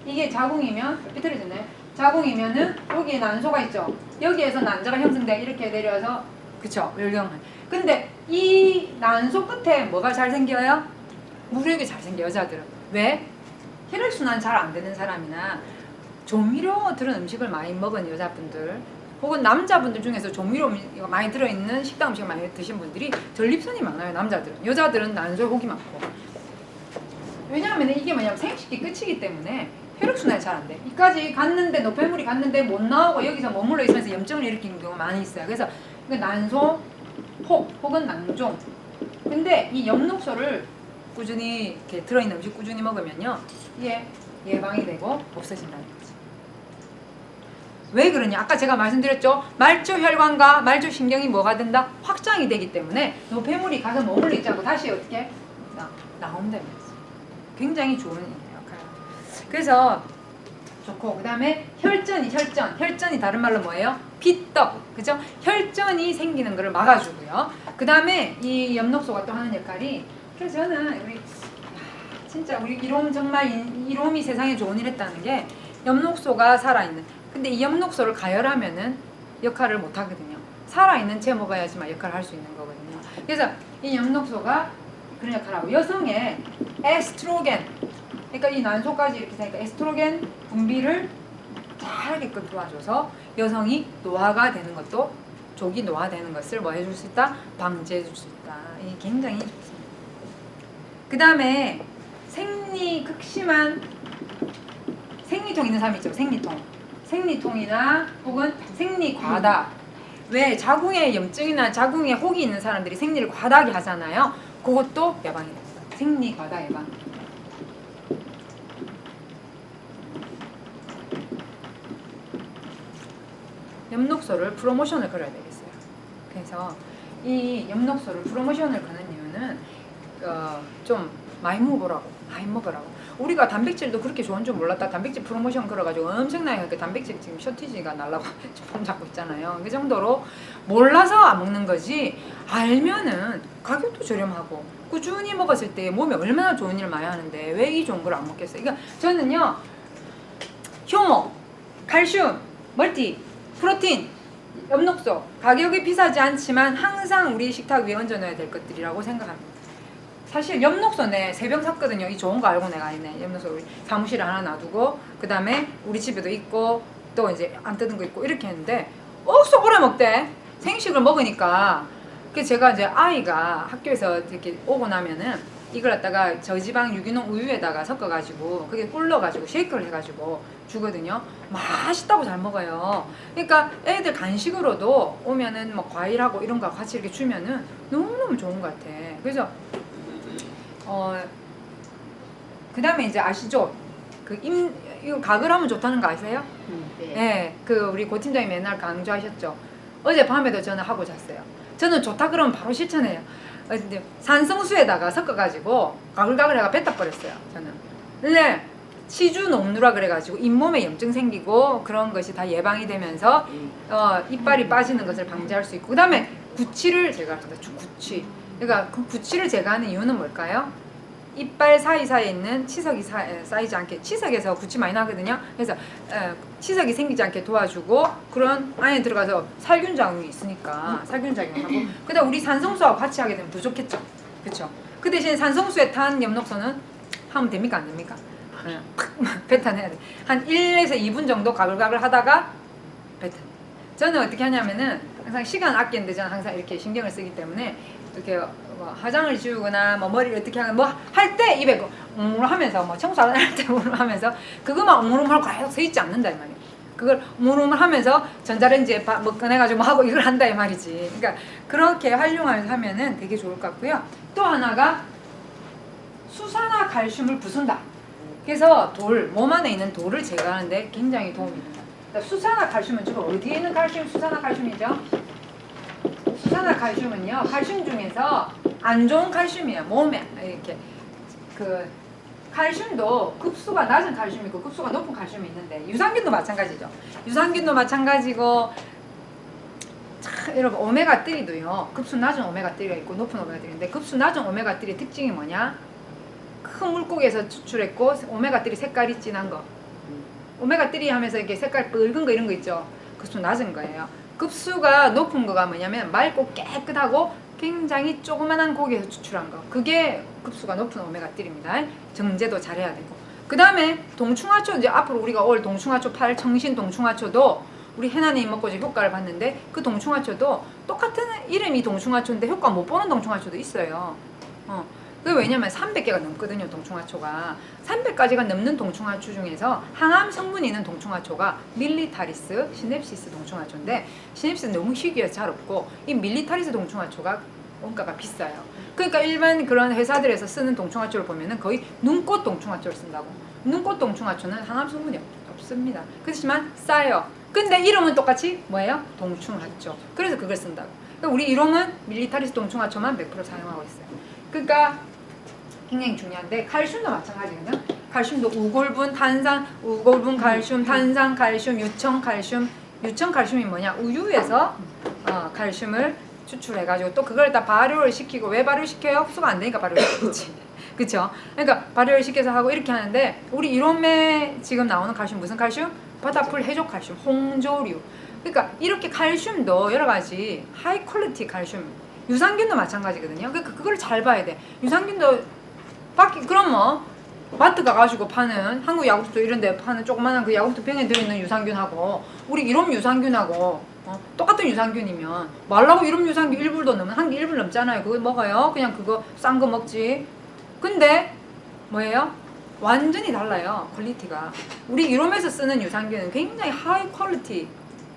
A: 이게 자궁이면 삐뚤어졌네. 자궁이면은 여기에 난소가 있죠. 여기에서 난자가 형성돼 이렇게 내려서 그쵸 열경한. 근데 이 난소 끝에 뭐가 잘 생겨요? 무력이 잘 생겨 여자들은. 왜? 혈액순환 잘 안 되는 사람이나 조미료 들은 음식을 많이 먹은 여자분들 혹은 남자분들 중에서 조미료 많이 들어있는 식당 음식을 많이 드신 분들이 전립선이 많아요. 남자들은. 여자들은 난소에 혹이 많고. 왜냐하면 이게 뭐냐면 생식기 끝이기 때문에 혈액순환이 잘 안 돼. 이까지 갔는데 노폐물이 갔는데 못 나오고 여기서 머물러 있으면서 염증을 일으키는 경우가 많이 있어요. 그래서 난소, 혹은 낭종. 근데 이 엽록소를 꾸준히 이렇게 들어있는 음식 꾸준히 먹으면요 이게 예방이 되고 없어진다는 거지. 왜 그러냐? 아까 제가 말씀드렸죠. 말초혈관과 말초신경이 뭐가 된다? 확장이 되기 때문에 노폐물이 가서 머물러 있지 않고 다시 어떻게 나온다는 거지. 굉장히 좋은 역할이에요. 그래서 좋고 그 다음에 혈전이 다른 말로 뭐예요? 피떡 그죠? 혈전이 생기는 것을 막아주고요. 그 다음에 이 엽록소가 또 하는 역할이 그래서 저는 진짜 우리 이롬 정말 이롬이 세상에 좋은 일 했다는 게 엽록소가 살아있는. 근데 이 엽록소를 가열하면은 역할을 못 하거든요. 살아있는 채 먹어야지만 역할을 할 수 있는 거거든요. 그래서 이 엽록소가 그런 역할을 하고 여성의 에스트로겐 그러니까 이 난소까지 이렇게 되니까 에스트로겐 분비를 잘하게끔 도와줘서 여성이 노화가 되는 것도 조기 노화되는 것을 뭐 해줄 수 있다? 방지해 줄 수 있다. 이게 굉장히 좋습니다. 그 다음에 극심한 생리통 있는 사람 있죠. 생리통이나 혹은 생리과다. 왜 자궁에 염증이나 자궁에 혹이 있는 사람들이 생리를 과다하게 하잖아요. 그것도 예방이 됩니다. 생리과다 예방. 엽록소를 프로모션을 걸어야 되겠어요. 그래서 이 엽록소를 프로모션을 거는 이유는 좀 많이 먹으라고. 우리가 단백질도 그렇게 좋은 줄 몰랐다. 단백질 프로모션 걸어가지고 엄청나게 그 단백질 지금 셔티지가 날라고 폼 잡고 있잖아요. 그 정도로 몰라서 안 먹는 거지, 알면은 가격도 저렴하고 꾸준히 먹었을 때 몸에 얼마나 좋은 일을 많이 하는데 왜 이 좋은 걸 안 먹겠어요? 그러니까 저는요, 효모, 칼슘, 멀티, 프로틴, 엽록소, 가격이 비싸지 않지만 항상 우리 식탁 위에 얹어놔야 될 것들이라고 생각합니다. 사실 엽록소 내 3병 샀거든요. 이 좋은 거 알고 내가 있네. 엽록소 우리 사무실에 하나 놔두고, 그 다음에 우리 집에도 있고, 또 이제 안 뜯은 거 있고 이렇게 했는데 쏙 오래 먹대. 생식을 먹으니까. 그래서 제가 이제 아이가 학교에서 이렇게 오고 나면은 이걸 갖다가 저지방 유기농 우유에다가 섞어가지고 그게 꿀러가지고 쉐이크를 해가지고 주거든요. 맛있다고 잘 먹어요. 그러니까 애들 간식으로도 오면은 뭐 과일하고 이런 거 같이 이렇게 주면은 너무너무 좋은 것 같아. 그래서 그 다음에 이제 아시죠? 이거 가글 하면 좋다는 거 아세요?
B: 네.
A: 네, 그 우리 고 팀장이 맨날 강조하셨죠. 어젯밤에도 저는 하고 잤어요. 저는 좋다 그러면 바로 실천해요. 산성수에다가 섞어가지고 가글가글 해가 뱉어 버렸어요. 저는. 근데 치주 녹누라 그래가지고 잇몸에 염증 생기고 그런 것이 다 예방이 되면서 이빨이 빠지는 것을 방지할 수 있고, 그 다음에 구취를 제거합니다. 구취. 그러니까 그 구취를 제거하는 이유는 뭘까요? 이빨 사이사이에 있는 치석이 쌓이지 않게, 치석에서 구취 많이 나거든요. 그래서 치석이 생기지 않게 도와주고, 그런 안에 들어가서 살균 작용이 있으니까 살균 작용하고, 그다음 우리 산성수하고 같이 하게 되면 더 좋겠죠. 그렇죠? 그 대신 산성수에 탄 엽록소는 하면 됩니까 안 됩니까? 배탄해야 돼. 한 1에서 2분 정도 가글가글 하다가 배탄. 저는 어떻게 하냐면은 항상 시간 아끼는데 저는 항상 이렇게 신경을 쓰기 때문에 이렇게 뭐 화장을 지우거나 뭐 머리를 어떻게 하거나 뭐 할 때 입에 웅물 하면서 뭐 청소 안 할 때 웅물 하면서 그것만 웅물웅물 계속 서 있지 않는다 이 말이에요. 그걸 웅물웅물 하면서 전자레인지에 뭐 꺼내가지고 뭐 하고 이걸 한다 이 말이지. 그러니까 그렇게 활용하면서 하면은 되게 좋을 것 같고요. 또 하나가 수산화 칼슘을 부순다. 그래서 몸 안에 있는 돌을 제거하는데 굉장히 도움이 됩니다. 수산화 칼슘은 주로 어디에 있는 칼슘? 수산화 칼슘이죠. 수산화 칼슘은요, 칼슘 중에서 안 좋은 칼슘이에요. 몸에 이렇게 그 칼슘도 급수가 낮은 칼슘이 있고 급수가 높은 칼슘이 있는데, 유산균도 마찬가지죠. 유산균도 마찬가지고, 여러분 오메가3도요 급수 낮은 오메가3가 있고 높은 오메가3인데, 급수 낮은 오메가3의 특징이 뭐냐? 큰 물고기에서 추출했고 오메가3 색깔이 진한 거, 오메가3 하면서 이렇게 색깔 붉은 거 이런 거 있죠. 급수 낮은 거예요. 급수가 높은 거가 뭐냐면 맑고 깨끗하고 굉장히 조그만한 고기에서 추출한 거, 그게 급수가 높은 오메가3입니다. 정제도 잘해야 되고, 그 다음에 동충하초, 이제 앞으로 우리가 올 동충하초 8 청신 동충하초도 우리 해나님 먹고 이제 효과를 봤는데, 그 동충하초도 똑같은 이름이 동충하초인데 효과 못 보는 동충하초도 있어요. 그게 왜냐면 300개가 넘거든요. 동충하초가 300가지가 넘는 동충하초 중에서 항암 성분이 있는 동충하초가 밀리타리스, 시냅시스 동충하초인데, 시냅시스는 너무 희귀해서 잘 없고 이 밀리타리스 동충하초가 원가가 비싸요. 그러니까 일반 그런 회사들에서 쓰는 동충하초를 보면은 거의 눈꽃 동충하초를 쓴다고. 눈꽃 동충하초는 항암 성분이 없습니다. 그렇지만 싸요. 근데 이름은 똑같이 뭐예요? 동충하초. 그래서 그걸 쓴다고. 그러니까 우리 이름은 밀리타리스 동충하초만 100% 사용하고 있어요. 그러니까 굉장히 중요한데, 칼슘도 마찬가지거든요. 칼슘도 우골분, 탄산, 우골분 칼슘, 탄산 칼슘, 유청 칼슘. 유청 칼슘이 뭐냐? 우유에서 칼슘을 추출해가지고 또 그걸 다 발효를 시키고, 왜 발효시켜요? 흡수가 안 되니까 발효시키지. 그쵸? 그러니까 발효를 시켜서 하고 이렇게 하는데, 우리 이롬에 지금 나오는 칼슘 무슨 칼슘? 바다풀 해족 칼슘, 홍조류. 그러니까 이렇게 칼슘도 여러 가지 하이 퀄리티 칼슘, 유산균도 마찬가지거든요. 그러니까 그걸 잘 봐야 돼. 유산균도 그럼 뭐 마트 가가지고 파는 한국 야구르트 이런 데 파는 조그마한 그 야구르트 병에 들어있는 유산균하고 우리 이롬 유산균하고 똑같은 유산균이면 말라고 이롬 유산균 1불도 넘으면 한 개 1불 넘잖아요. 그거 먹어요. 그냥 그거 싼 거 먹지. 근데 뭐예요? 완전히 달라요. 퀄리티가. 우리 이롬에서 쓰는 유산균은 굉장히 하이 퀄리티,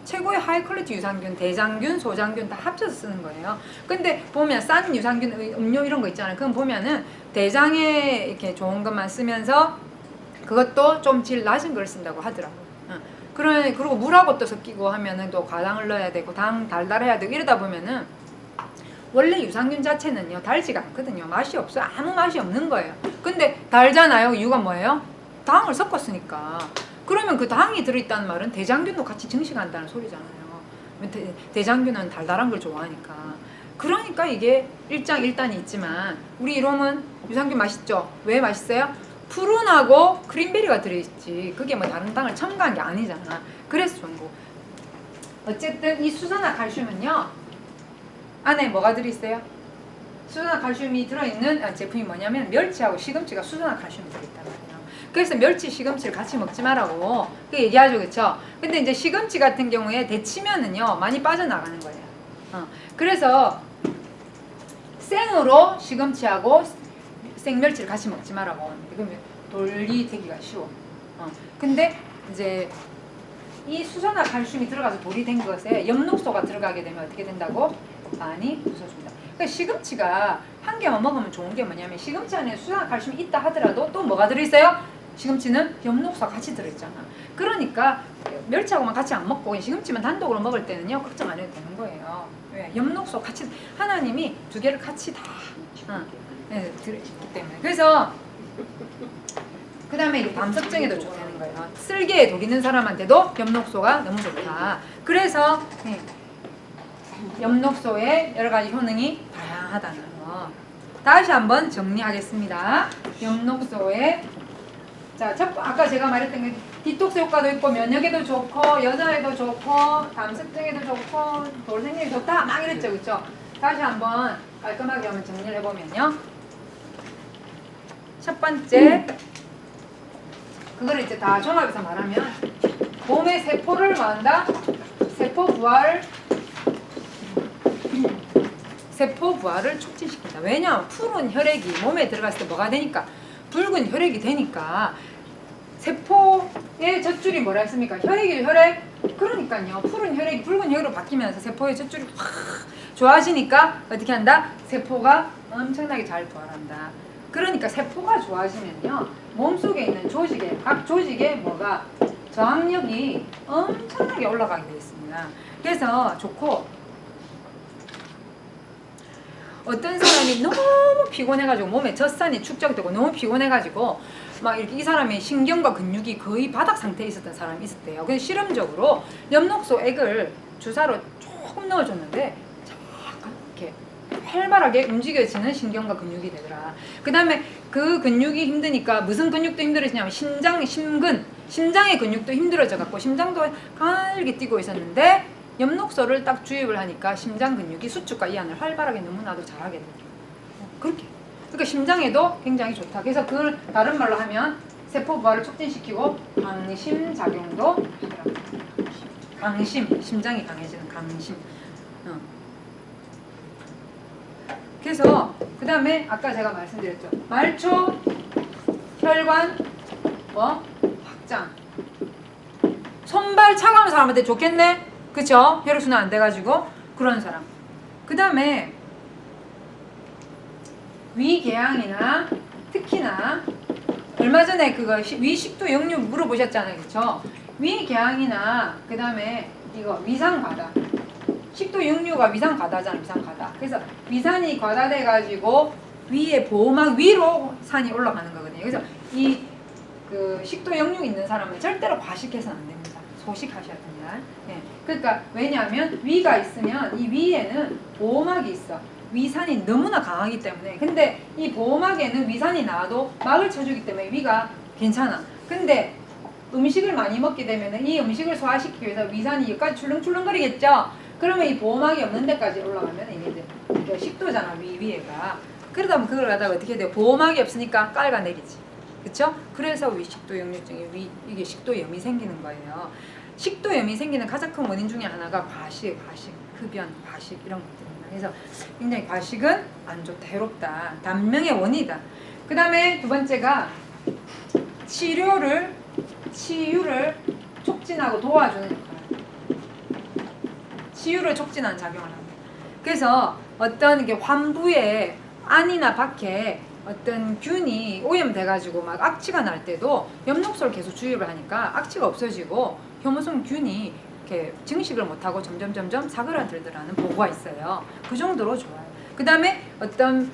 A: 최고의 하이 퀄리티 유산균, 대장균, 소장균 다 합쳐서 쓰는 거예요. 근데 보면 싼 유산균, 음료 이런 거 있잖아요. 그럼 보면은 대장에 이렇게 좋은 것만 쓰면서 그것도 좀 질 낮은 걸 쓴다고 하더라고요. 그리고 물하고 또 섞이고 하면은 또 과당을 넣어야 되고 당 달달해야 되고 이러다 보면은 원래 유산균 자체는요 달지가 않거든요. 맛이 없어요. 아무 맛이 없는 거예요. 근데 달잖아요. 이유가 뭐예요? 당을 섞었으니까. 그러면 그 당이 들어있다는 말은 대장균도 같이 증식한다는 소리잖아요. 대장균은 달달한 걸 좋아하니까. 그러니까 이게 일장일단이 있지만 우리 이놈은 유산균 맛있죠? 왜 맛있어요? 푸른하고 크림베리가 들어있지. 그게 뭐 다른 당을 첨가한 게 아니잖아. 그래서 좋은 거. 어쨌든 이 수산화칼슘은요 안에 뭐가 들어있어요? 수산화칼슘이 들어있는 제품이 뭐냐면 멸치하고 시금치가 수산화칼슘이 들어있단 말이에요. 그래서 멸치, 시금치를 같이 먹지 말라고 그 얘기하죠, 그쵸? 근데 이제 시금치 같은 경우에 데치면은요 많이 빠져나가는 거예요. 그래서 생으로 시금치하고 생멸치를 같이 먹지 말라고. 그러면 돌리 되기가 쉬워. 근데 이제 이 수산화칼슘이 들어가서 돌이 된 것에 엽록소가 들어가게 되면 어떻게 된다고? 많이 부숴줍니다. 그러니까 시금치가 한 개만 먹으면 좋은 게 뭐냐면 시금치 안에 수산화칼슘이 있다 하더라도 또 뭐가 들어있어요? 시금치는 엽록소가 같이 들어있잖아. 그러니까 멸치하고만 같이 안 먹고 시금치만 단독으로 먹을 때는요 걱정 안 해도 되는 거예요. 왜? 엽록소 같이 하나님이 두 개를 같이 다 들어있기 때문에. 그래서 그 다음에 담석증에도 좋다는 거예요. 쓸개에 독 있는 사람한테도 엽록소가 너무 좋다. 그래서 엽록소의 여러 가지 효능이 다양하다는 거. 다시 한번 정리하겠습니다. 엽록소의 아까 제가 말했던 게 디톡스 효과도 있고 면역에도 좋고 여자에도 좋고 담석증에도 좋고 돌생력이 좋다 막 이랬죠, 그렇죠? 다시 한번 깔끔하게 한번 정리를 해보면요. 첫 번째 그거를 이제 다 종합해서 말하면 몸의 세포를 뭐한다? 세포 부활을 촉진시킨다. 왜냐하면 푸른 혈액이 몸에 들어갔을 때 뭐가 되니까? 붉은 혈액이 되니까. 세포의 젖줄이 뭐라 했습니까? 혈액이 혈액? 그러니까요. 푸른 혈액이 붉은 혈액으로 바뀌면서 세포의 젖줄이 확 좋아지니까 어떻게 한다? 세포가 엄청나게 잘 부활한다. 그러니까 세포가 좋아지면요 몸속에 있는 조직에 각 조직에 뭐가 저항력이 엄청나게 올라가게 되어 있습니다. 그래서 좋고 어떤 사람이 너무 피곤해가지고 몸에 젖산이 축적되고 너무 피곤해가지고 막 이렇게 이 사람의 신경과 근육이 거의 바닥 상태에 있었던 사람이 있었대요. 그래서 실험적으로 엽록소 액을 주사로 조금 넣어줬는데 잠깐 이렇게 활발하게 움직여지는 신경과 근육이 되더라. 그 다음에 그 근육이 힘드니까 무슨 근육도 힘들어지냐면 심장의 근육도 힘들어져 갖고 심장도 가늘게 뛰고 있었는데 엽록소를 딱 주입을 하니까 심장 근육이 수축과 이완을 활발하게 너무나도 잘하게 돼요. 그렇게. 그러니까 심장에도 굉장히 좋다. 그래서 그걸 다른 말로 하면 세포 부활을 촉진시키고 강심 작용도 하더라고요. 강심, 심장이 강해지는 강심. 그래서 그 다음에 아까 제가 말씀드렸죠. 말초, 혈관, 확장. 손발 차가운 사람한테 좋겠네? 그쵸? 혈액순환 안 돼가지고 그런 사람. 그 다음에 위궤양이나 특히나 얼마 전에 그거 위식도 역류 물어보셨잖아요, 그쵸? 위궤양이나 그 다음에 이거 위산과다. 식도 역류가 위산과다잖아, 위산과다. 그래서 위산이 과다돼가지고 위에 보호막 위로 산이 올라가는 거거든요. 그래서 이 그 식도 역류 있는 사람은 절대로 과식해서는 안 됩니다. 소식하셔야 됩니다. 네. 그러니까 왜냐하면 위가 있으면 이 위에는 보호막이 있어. 위산이 너무나 강하기 때문에. 근데 이 보호막에는 위산이 나와도 막을 쳐주기 때문에 위가 괜찮아. 근데 음식을 많이 먹게 되면 이 음식을 소화시키기 위해서 위산이 여기까지 출렁출렁거리겠죠. 그러면 이 보호막이 없는 데까지 올라가면 이게 식도잖아, 위에가. 그러다 보면 그걸 갖다가 어떻게 돼요? 보호막이 없으니까 깔아내리지. 그쵸? 그래서 위식도 역류증이 이게 식도염이 생기는 거예요. 식도염이 생기는 가장 큰 원인 중에 하나가 과식, 흡연, 과식 이런 것들입니다. 그래서 굉장히 과식은 안 좋다, 해롭다, 단명의 원인이다. 그 다음에 두 번째가 치유를 촉진하고 도와주는 역할. 치유를 촉진하는 작용을 합니다. 그래서 어떤 게 환부에 안이나 밖에 어떤 균이 오염돼가지고 막 악취가 날 때도 엽록소를 계속 주입을 하니까 악취가 없어지고 혐오성 균이 이렇게 증식을 못하고 점점 사그라들더라는 보고가 있어요. 그 정도로 좋아요. 그 다음에 어떤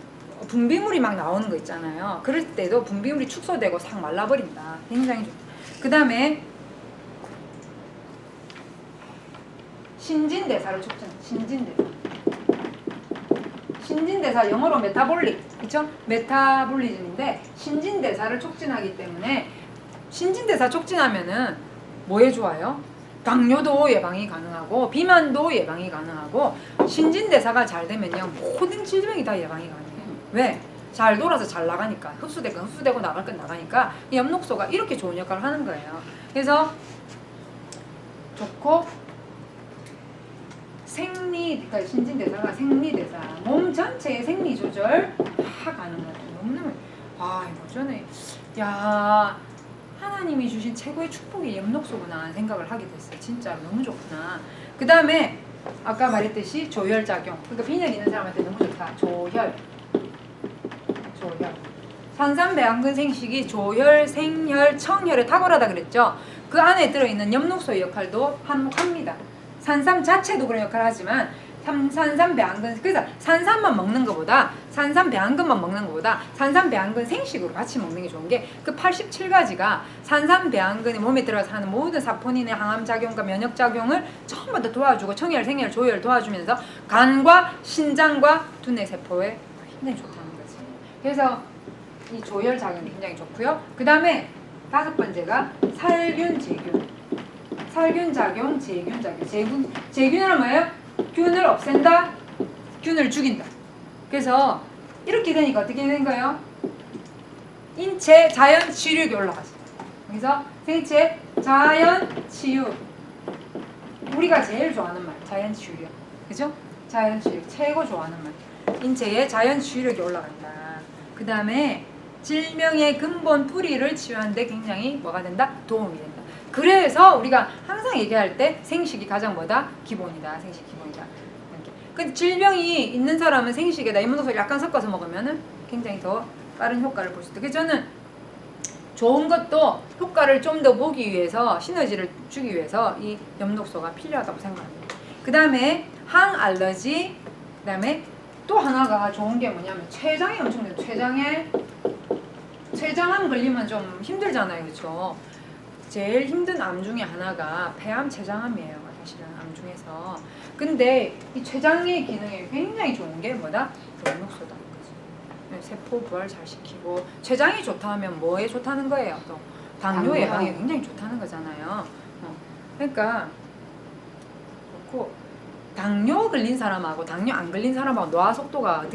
A: 분비물이 막 나오는 거 있잖아요. 그럴 때도 분비물이 축소되고 싹 말라버린다. 굉장히 좋다. 그 다음에 신진대사를 촉진. 신진대사 영어로 메타볼릭, 그렇죠? 메타볼리즘인데 신진대사를 촉진하기 때문에 신진대사 촉진하면은 뭐에 좋아요? 당뇨도 예방이 가능하고 비만도 예방이 가능하고 신진대사가 잘 되면요 모든 질병이 다 예방이 가능해요. 왜? 잘 돌아서 잘 나가니까 흡수되고 나갈 건 나가니까 이 엽록소가 이렇게 좋은 역할을 하는 거예요. 그래서 좋고 그러니까 신진대사가 생리대사 몸 전체의 생리 조절 다 가능하다. 너무너무 이거 전에 하나님이 주신 최고의 축복이 엽록소구나 생각을 하게 됐어요. 진짜 너무 좋구나. 그 다음에 아까 말했듯이 조혈작용. 그러니까 빈혈 있는 사람한테 너무 좋다. 조혈. 산삼배양근 생식이 조혈, 생혈, 청혈에 탁월하다 그랬죠. 그 안에 들어있는 엽록소의 역할도 한몫합니다. 산삼 자체도 그런 역할을 하지만 산삼배양근, 그래서 산삼만 먹는 것보다 산삼배양근만 먹는 것보다 산삼배양근 생식으로 같이 먹는 게 좋은 게 그 87가지가 산삼배양근이 몸에 들어가서 하는 모든 사포닌의 항암작용과 면역작용을 전부 다 도와주고 청혈, 생혈, 조혈 도와주면서 간과 신장과 두뇌세포에 굉장히 좋다는 거지. 그래서 이 조혈 작용이 굉장히 좋고요. 그 다음에 5번째가 살균, 제균. 살균 작용, 제균 작용. 제균은 뭐예요? 균을 없앤다, 균을 죽인다. 그래서 이렇게 되니까 어떻게 되는 거예요? 인체 자연 치유력이 올라가죠. 그래서 생체 자연 치유. 우리가 제일 좋아하는 말, 자연 치유력. 그죠? 자연 치유력 최고 좋아하는 말. 인체의 자연 치유력이 올라간다. 그 다음에 질병의 근본 뿌리를 치유하는 데 굉장히 뭐가 된다? 도움이 된다. 그래서 우리가 항상 얘기할 때 생식이 가장 뭐다? 기본이다. 생식 기본이다. 이렇게. 근데 질병이 있는 사람은 생식에다 엽록소를 약간 섞어서 먹으면은 굉장히 더 빠른 효과를 볼 수 있다. 그래서 저는 좋은 것도 효과를 좀 더 보기 위해서 시너지를 주기 위해서 이 엽록소가 필요하다고 생각합니다. 그 다음에 항알러지, 그 다음에 또 하나가 좋은 게 뭐냐면 췌장이 엄청 돼요. 췌장암 걸리면 좀 힘들잖아요, 그렇죠? 제일 힘든 암 중에 하나가 폐암, 췌장암이에요, 사실은 암 중에서. 근데 이 췌장의 기능이 굉장히 좋은 게 뭐다? 엽록소다. 세포 부활 잘 시키고 췌장이 좋다 하면 뭐에 좋다는 거예요? 또 당뇨 예방에 굉장히 좋다는 거잖아요. 그러니까 그렇고 당뇨 걸린 사람하고 당뇨 안 걸린 사람하고 노화 속도가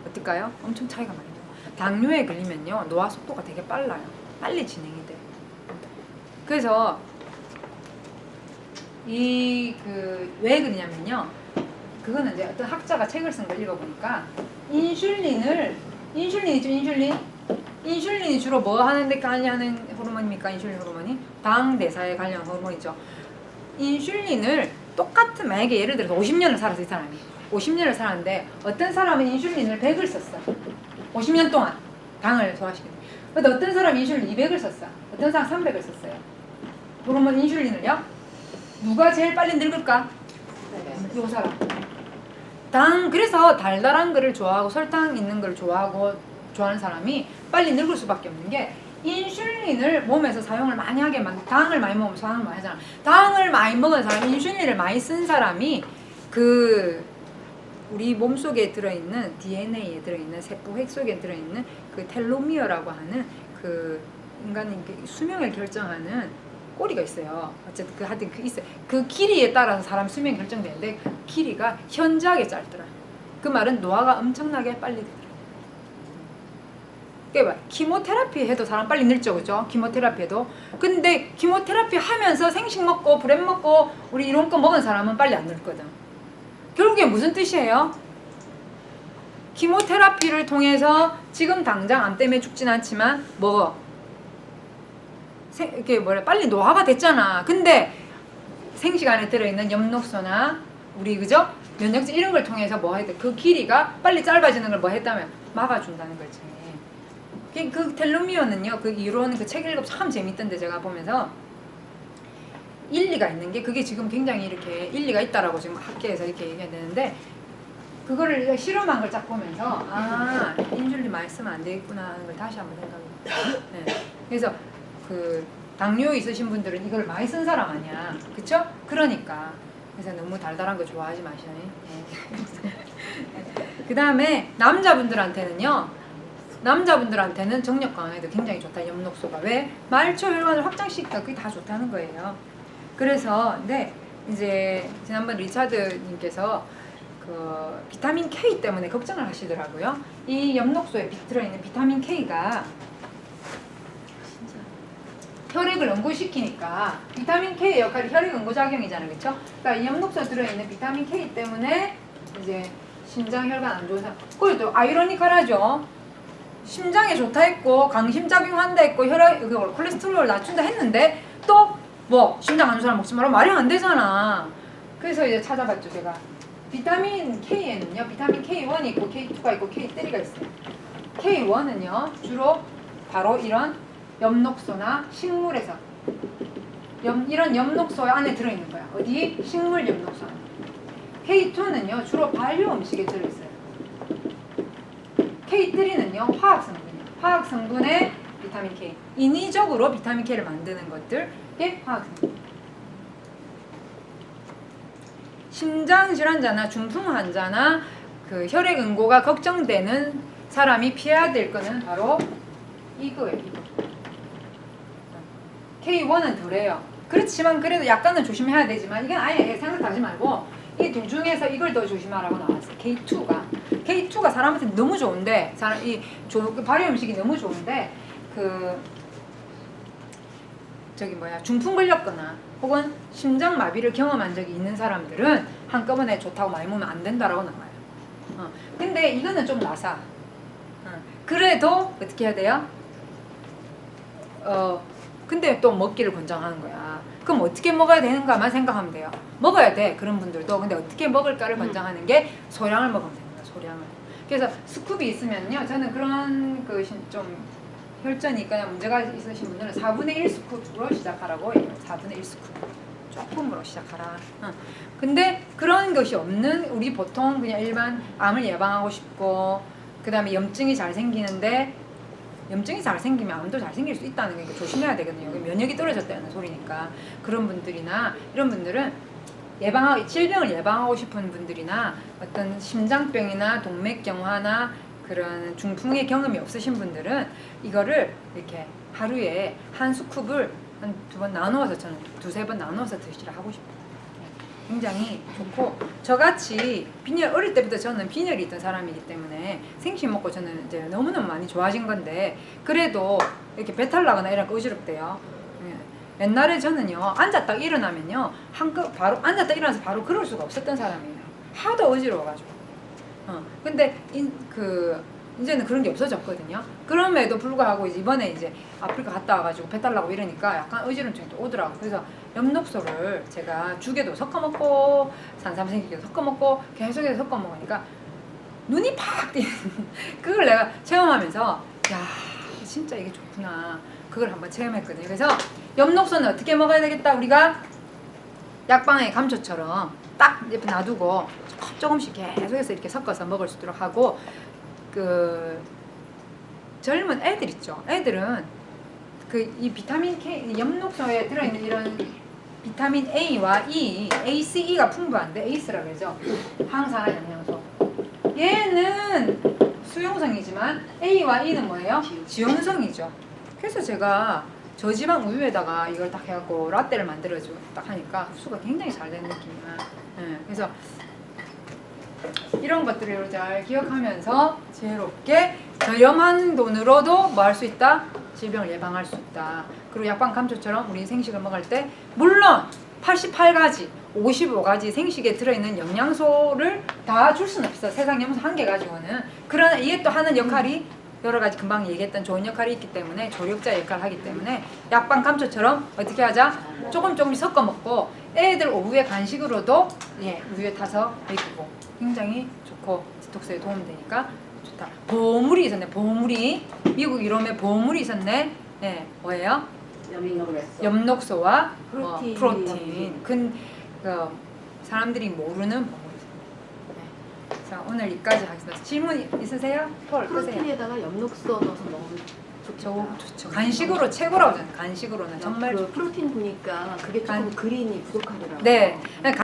A: 어떨까요? 엄청 차이가 많이 나요. 당뇨에 걸리면요 노화 속도가 되게 빨라요. 빨리 진행이 돼. 그래서 왜 그러냐면요. 그거는 이제 어떤 학자가 책을 쓴 걸 읽어보니까 인슐린이 주로 뭐 하는데 관여하는 호르몬입니까? 인슐린 호르몬이 당 대사에 관련한 호르몬이죠. 인슐린을 만약에 예를 들어서 50년을 살았어, 이 사람이 50년을 살았는데 어떤 사람은 인슐린을 100을 썼어. 50년 동안 당을 소화시키는. 근데 어떤 사람은 인슐린 200을 썼어. 어떤 사람 300을 썼어요. 호르몬 인슐린을요. 누가 제일 빨리 늙을까? 요 사람. 그래서 달달한 거를 좋아하고 설탕 있는 걸 좋아하는 사람이 빨리 늙을 수밖에 없는 게 인슐린을 몸에서 사용을 많이 하게 당을 많이 먹으면 사용을 많이 하잖아. 당을 많이 먹은 사람, 인슐린을 많이 쓴 사람이 우리 몸속에 들어있는 DNA에 들어있는 세포 핵 속에 들어있는 그 텔로미어라고 하는 인간의 수명을 결정하는 꼬리가 있어요. 어쨌든 하여튼 있어요. 그 길이에 따라서 사람 수명이 결정되는데 그 길이가 현저하게 짧더라. 그 말은 노화가 엄청나게 빨리 되더라. 그러니까 키모테라피 해도 사람 빨리 늙죠, 그죠? 키모테라피 해도. 근데 키모테라피 하면서 생식 먹고 브렘 먹고 우리 이런 거 먹은 사람은 빨리 안 늙거든. 결국에 무슨 뜻이에요? 키모테라피를 통해서 지금 당장 암 때문에 죽진 않지만 빨리 노화가 됐잖아. 근데 생식 안에 들어있는 엽록소나 그죠? 면역제 이런 걸 통해서 그 길이가 빨리 짧아지는 걸 했다면 막아준다는 거지. 그 텔로미어는요, 그 이론 책 읽으면 참 재밌던데 제가 보면서 일리가 있는 게 그게 지금 굉장히 이렇게 일리가 있다라고 지금 학계에서 이렇게 얘기해야 되는데 그거를 실험한 걸 쫙 보면서 아 인슐린 많이 쓰면 안 되겠구나 하는 걸 다시 한번 생각해요. 네. 그래서 그 당뇨 있으신 분들은 이걸 많이 쓴 사람 아니야, 그쵸? 그러니까 그래서 너무 달달한 거 좋아하지 마시네. 네. 그 다음에 남자분들한테는 정력 강화에도 굉장히 좋다. 엽록소가 왜? 말초 혈관을 확장시키니까 그게 다 좋다는 거예요. 그래서 근데 이제 지난번 리차드님께서 그 비타민 K 때문에 걱정을 하시더라고요. 이 엽록소에 들어있는 비타민 K가 혈액을 응고시키니까 비타민 K의 역할이 혈액 응고작용이잖아요, 그렇죠? 그러니까 이 엽록소에 들어있는 비타민 K 때문에 이제 심장 혈관 안 좋은 사람, 그래도 아이러니컬하죠. 심장에 좋다 했고 강심작용한다 했고 혈액 콜레스테롤을 낮춘다 했는데 또 뭐 심장 안 좋은 사람 먹지 마라 말이 안 되잖아. 그래서 이제 찾아봤죠 제가. 비타민 K에는요 비타민 K1이 있고 K2가 있고 K3가 있어요. K1은요 주로 바로 이런 엽록소나 식물에서 이런 엽록소 안에 들어있는 거야. 어디? 식물 엽록소 안에. K2는요 주로 발효 음식에 들어있어요. K3는요 화학성분이에요. 화학성분의 비타민 K. 인위적으로 비타민 K를 만드는 것들의 화학성분. 심장질환자나 중풍 환자나 그 혈액 응고가 걱정되는 사람이 피해야 될 거는 바로 이거예요. 이거. K1은 덜해요. 그렇지만 그래도 약간은 조심해야 되지만 이건 아예 생각하지 말고 이 둘 중에서 이걸 더 조심하라고 나왔어요. K2가 사람한테 너무 좋은데 발효 음식이 너무 좋은데 중풍 걸렸거나 혹은 심장마비를 경험한 적이 있는 사람들은 한꺼번에 좋다고 많이 먹으면 안 된다라고 나와요. 근데 이거는 좀 나사. 그래도 어떻게 해야 돼요? 근데 또 먹기를 권장하는 거야. 그럼 어떻게 먹어야 되는가만 생각하면 돼요. 먹어야 돼 그런 분들도. 근데 어떻게 먹을까를 권장하는 게 소량을 먹으면 됩니다. 소량을. 그래서 스쿱이 있으면요 저는 그런 좀 혈전이 있거나 문제가 있으신 분들은 4분의 1 스쿱으로 시작하라고 해요. 4분의 1 스쿱 조금으로 시작하라. 근데 그런 것이 없는 우리 보통 그냥 일반 암을 예방하고 싶고 그 다음에 염증이 잘 생기는데 염증이 잘 생기면 암도 잘 생길 수 있다는 게 조심해야 되거든요. 면역이 떨어졌다는 소리니까. 그런 분들이나 이런 분들은 질병을 예방하고 싶은 분들이나 어떤 심장병이나 동맥경화나 그런 중풍의 경험이 없으신 분들은 이거를 이렇게 하루에 한 스쿱을 한 2번 나누어서 저는 2-3번 나누어서 드시라 하고 싶어요. 굉장히 좋고 저같이 어릴 때부터 저는 빈혈이 있던 사람이기 때문에 생식 먹고 저는 이제 너무너무 많이 좋아진 건데 그래도 이렇게 배탈 나거나 이런 거 어지럽대요. 옛날에 저는요 앉았다 일어나면요 바로 앉았다 일어나서 바로 걸을 수가 없었던 사람이에요. 하도 어지러워가지고. 근데 이제는 그런 게 없어졌거든요. 그럼에도 불구하고 이번에 이제 아프리카 갔다 와가지고 배탈 나고 이러니까 약간 어지럼증이 또 오더라고. 그래서 엽록소를 제가 죽에도 섞어 먹고 산삼생기도 섞어 먹고 계속해서 섞어 먹으니까 눈이 팍 띄는 그걸 내가 체험하면서 야 진짜 이게 좋구나. 그걸 한번 체험했거든요. 그래서 엽록소는 어떻게 먹어야 되겠다. 우리가 약방의 감초처럼 딱 옆에 놔두고 조금씩 계속해서 이렇게 섞어서 먹을 수 있도록 하고 젊은 애들 있죠. 애들은 이 비타민 K, 엽록소에 들어있는 이런 비타민 A와 E, ACE가 풍부한데 ACE라고 그러죠. 항산화 영양소. 얘는 수용성이지만 A와 E는 뭐예요? 지용성이죠. 그래서 제가 저지방 우유에다가 이걸 딱 해갖고 라떼를 만들어주고 딱 하니까 흡수가 굉장히 잘 되는 느낌이야. 그래서 이런 것들을 잘 기억하면서 지혜롭게 저렴한 돈으로도 뭐 할 수 있다? 질병을 예방할 수 있다. 그리고 약방 감초처럼 우리 생식을 먹을 때 물론 88가지, 55가지 생식에 들어있는 영양소를 다 줄 수는 없어. 세상 영양소 한 개 가지고는. 그러나 이게 또 하는 역할이 여러 가지 금방 얘기했던 좋은 역할이 있기 때문에 조력자 역할을 하기 때문에 약방 감초처럼 어떻게 하자? 조금씩 섞어 먹고 애들 오후에 간식으로도 우유에 타서 먹이고 굉장히 좋고 디톡스에 도움이 되니까 좋다. 보물이 있었네. 보물이 미국 이름에 보물이 있었네. 뭐예요? 엽록소와 프로틴. 사람들이 모르는 보물이 있어요. 자, 오늘 여기까지 하겠습니다. 질문 있으세요? 폴 끄세요.
B: 프로틴에다가 엽록소 넣어서 먹으면 좋겠다.
A: 좋죠. 간식으로 최고라고 하잖아요. 간식으로는 정말
B: 그 프로틴 보니까 그게 조금
A: 간-
B: 그린이 부족하더라고요.
A: 네.